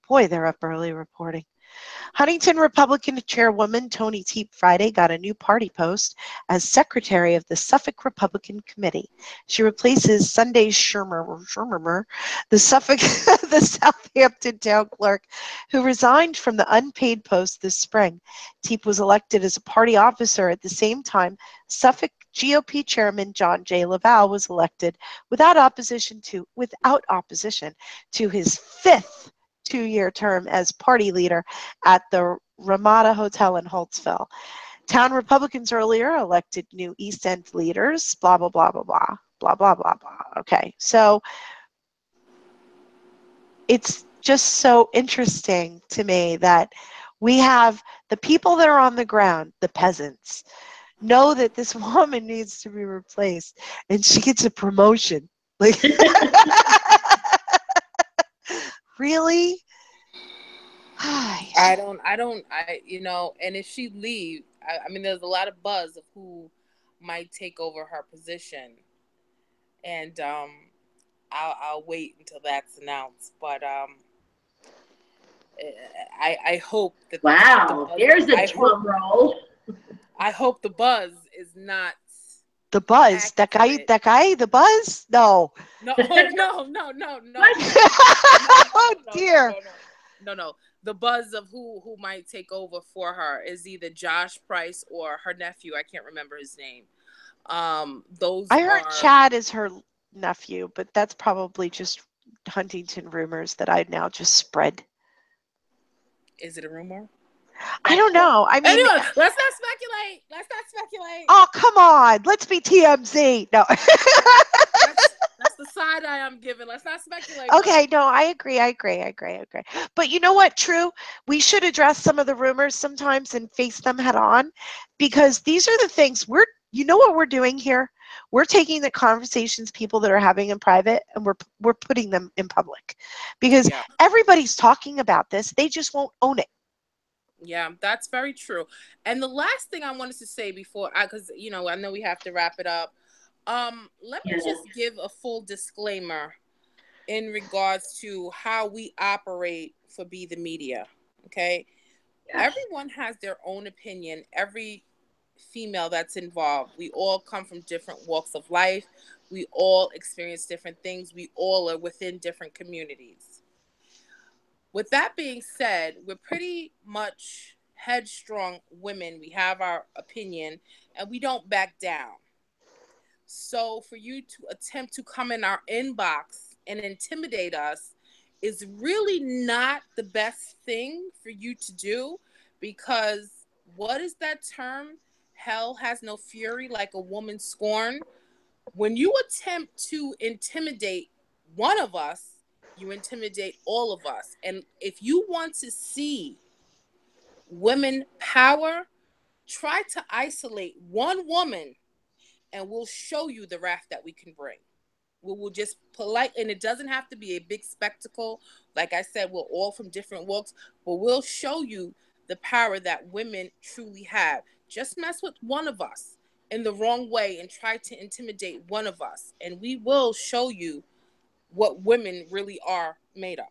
Boy, they're up early reporting. Huntington Republican Chairwoman Tony Teep Friday got a new party post as secretary of the Suffolk Republican Committee. She replaces Sunday Shermer, the the Southampton town clerk, who resigned from the unpaid post this spring. Teep was elected as a party officer at the same time Suffolk GOP Chairman John J. Laval was elected without opposition to his fifth two-year term as party leader at the Ramada Hotel in Holtsville. Town Republicans earlier elected new East End leaders, blah, blah, blah, blah, blah, blah, blah, blah, blah. Okay, so it's just so interesting to me that we have the people that are on the ground, the peasants, know that this woman needs to be replaced, and she gets a promotion. Like, really? And if she leave, I mean, there's a lot of buzz of who might take over her position, and I'll wait until that's announced. But I hope that. Wow, there's a drum roll. I hope the buzz is not the buzz. accurate. That guy, the buzz? No. No, no. Oh dear. No. The buzz of who might take over for her is either Josh Price or her nephew. I can't remember his name. I heard Chad is her nephew, but that's probably just Huntington rumors that I now just spread. Is it a rumor? I don't know. I mean, anyway, let's not speculate. Oh, come on. Let's be TMZ. No. That's the side eye I'm giving. Let's not speculate. Okay, no, I agree. But you know what, True? We should address some of the rumors sometimes and face them head on, because these are the things you know what we're doing here? We're taking the conversations people that are having in private and we're putting them in public, because everybody's talking about this. They just won't own it. Yeah, that's very true. And the last thing I wanted to say before, because I know we have to wrap it up. Let me just give a full disclaimer in regards to how we operate for Be the Media. Okay, everyone has their own opinion. Every female that's involved, we all come from different walks of life. We all experience different things. We all are within different communities. With that being said, we're pretty much headstrong women. We have our opinion and we don't back down. So for you to attempt to come in our inbox and intimidate us is really not the best thing for you to do, because what is that term? Hell has no fury like a woman scorned. When you attempt to intimidate one of us, you intimidate all of us. And if you want to see women power, try to isolate one woman and we'll show you the wrath that we can bring. We will just and it doesn't have to be a big spectacle. Like I said, we're all from different walks, but we'll show you the power that women truly have. Just mess with one of us in the wrong way and try to intimidate one of us, and we will show you what women really are made of.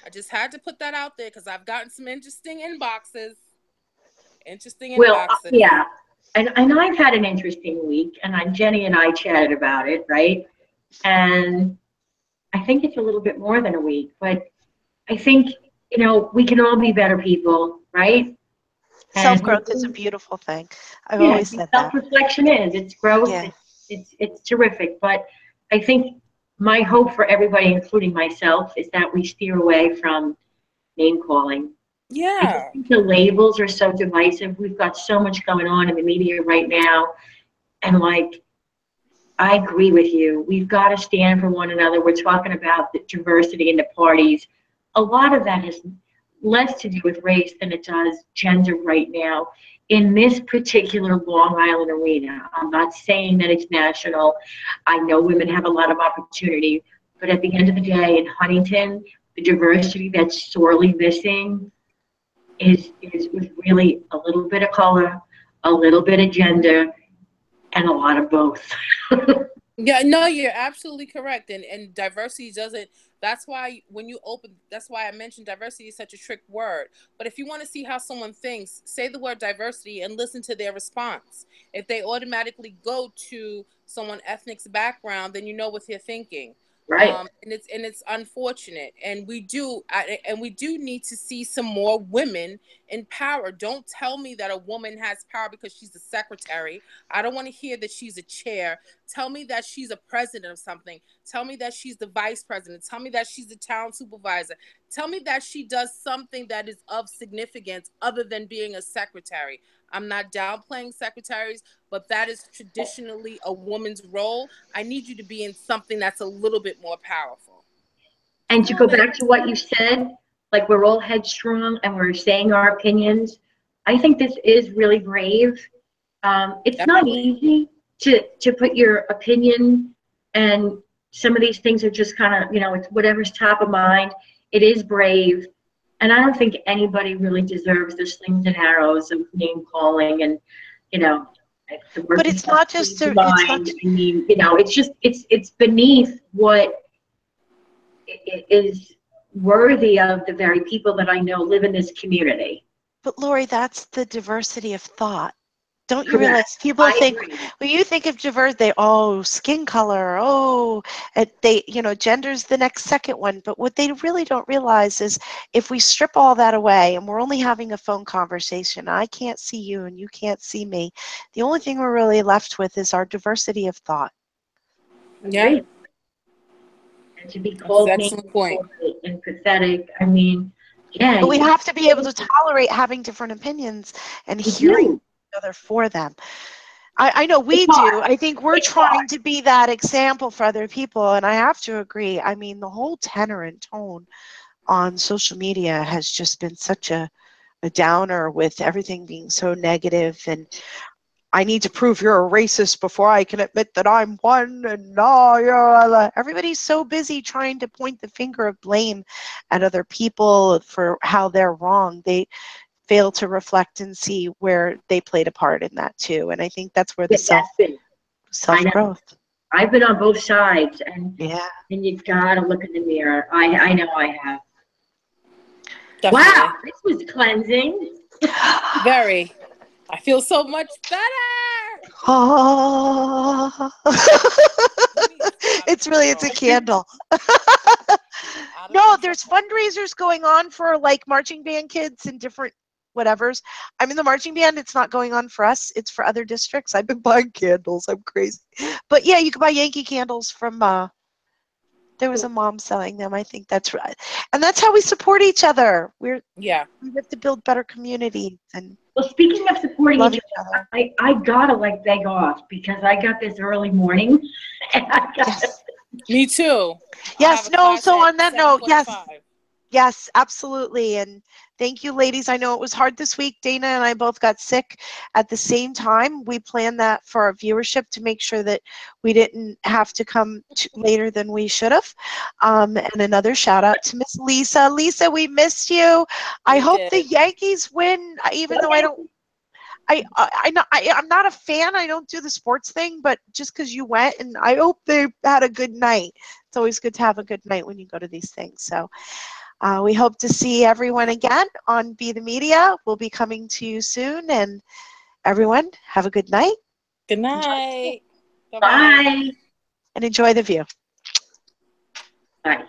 I just had to put that out there because I've gotten some interesting inboxes. Well, yeah. And I've had an interesting week, and Jenny and I chatted about it, right? And I think it's a little bit more than a week, but I think, we can all be better people, right? And Self-growth is a beautiful thing. I've yeah, always said that. self-reflection it's growth. Yeah. It's terrific. But I think my hope for everybody, including myself, is that we steer away from name calling. I just Yeah. think the labels are so divisive. We've got so much going on in the media right now. And like, I agree with you. We've got to stand for one another. We're talking about the diversity in the parties. A lot of that has less to do with race than it does gender right now. In this particular Long Island arena, I'm not saying that it's national. I know women have a lot of opportunity, but at the end of the day, in Huntington, the diversity that's sorely missing is really a little bit of color, a little bit of gender, and a lot of both. Yeah, no, you're absolutely correct. And diversity doesn't, that's why that's why I mentioned diversity is such a trick word. But if you want to see how someone thinks, say the word diversity and listen to their response. If they automatically go to someone ethnic's background, then you know what they're thinking. Right. And it's unfortunate, and we do need to see some more women in power. Don't tell me that a woman has power because she's a secretary. I don't want to hear that she's a chair. Tell me that she's a president of something. Tell me that she's the vice president. Tell me that she's the town supervisor. Tell me that she does something that is of significance other than being a secretary. I'm not downplaying secretaries, but that is traditionally a woman's role. I need you to be in something that's a little bit more powerful. And to go back to what you said, like we're all headstrong and we're saying our opinions. I think this is really brave. It's Definitely. not easy to put your opinion, and some of these things are just kind of, it's whatever's top of mind. It is brave. And I don't think anybody really deserves the slings and arrows of name calling and, But it's not just it's beneath what is worthy of the very people that I know live in this community. But Lori, that's the diversity of thought. Don't you Correct. realize people think when you think of diversity, skin color, gender's the next second one. But what they really don't realize is if we strip all that away and we're only having a phone conversation, I can't see you and you can't see me. The only thing we're really left with is our diversity of thought. Yeah. And to be called and pathetic, I mean, yeah. But we have to be able to tolerate having different opinions and hearing each other for them. I know we do. I think we're trying to be that example for other people, and I have to agree. I mean, the whole tenor and tone on social media has just been such a downer with everything being so negative, and I need to prove you're a racist before I can admit that I'm one, and everybody's so busy trying to point the finger of blame at other people for how they're wrong. They fail to reflect and see where they played a part in that too. And I think that's where the self-growth. I've been on both sides, and you've got to look in the mirror. I know I have. Definitely. Wow, this was cleansing. Very. I feel so much better. It's a candle. No, there's fundraisers going on for like marching band kids and different whatevers. I'm in the marching band. It's not going on for us. It's for other districts. I've been buying candles. I'm crazy. But yeah, you can buy Yankee candles from, there was a mom selling them. I think that's right. And that's how we support each other. We have to build better communities. And well, speaking of supporting each other, I gotta beg off because I got this early morning. And Me too. Yes, no, so on that note, yes, absolutely. And thank you, ladies. I know it was hard this week. Dana and I both got sick at the same time. We planned that for our viewership to make sure that we didn't have to come later than we should have. And another shout out to Miss Lisa. Lisa, we missed you. I hope the Yankees win, even though I'm not a fan. I don't do the sports thing, but just because you went, and I hope they had a good night. It's always good to have a good night when you go to these things. So we hope to see everyone again on Be the Media. We'll be coming to you soon, and everyone have a good night. Good night. Bye. And enjoy the view. Bye.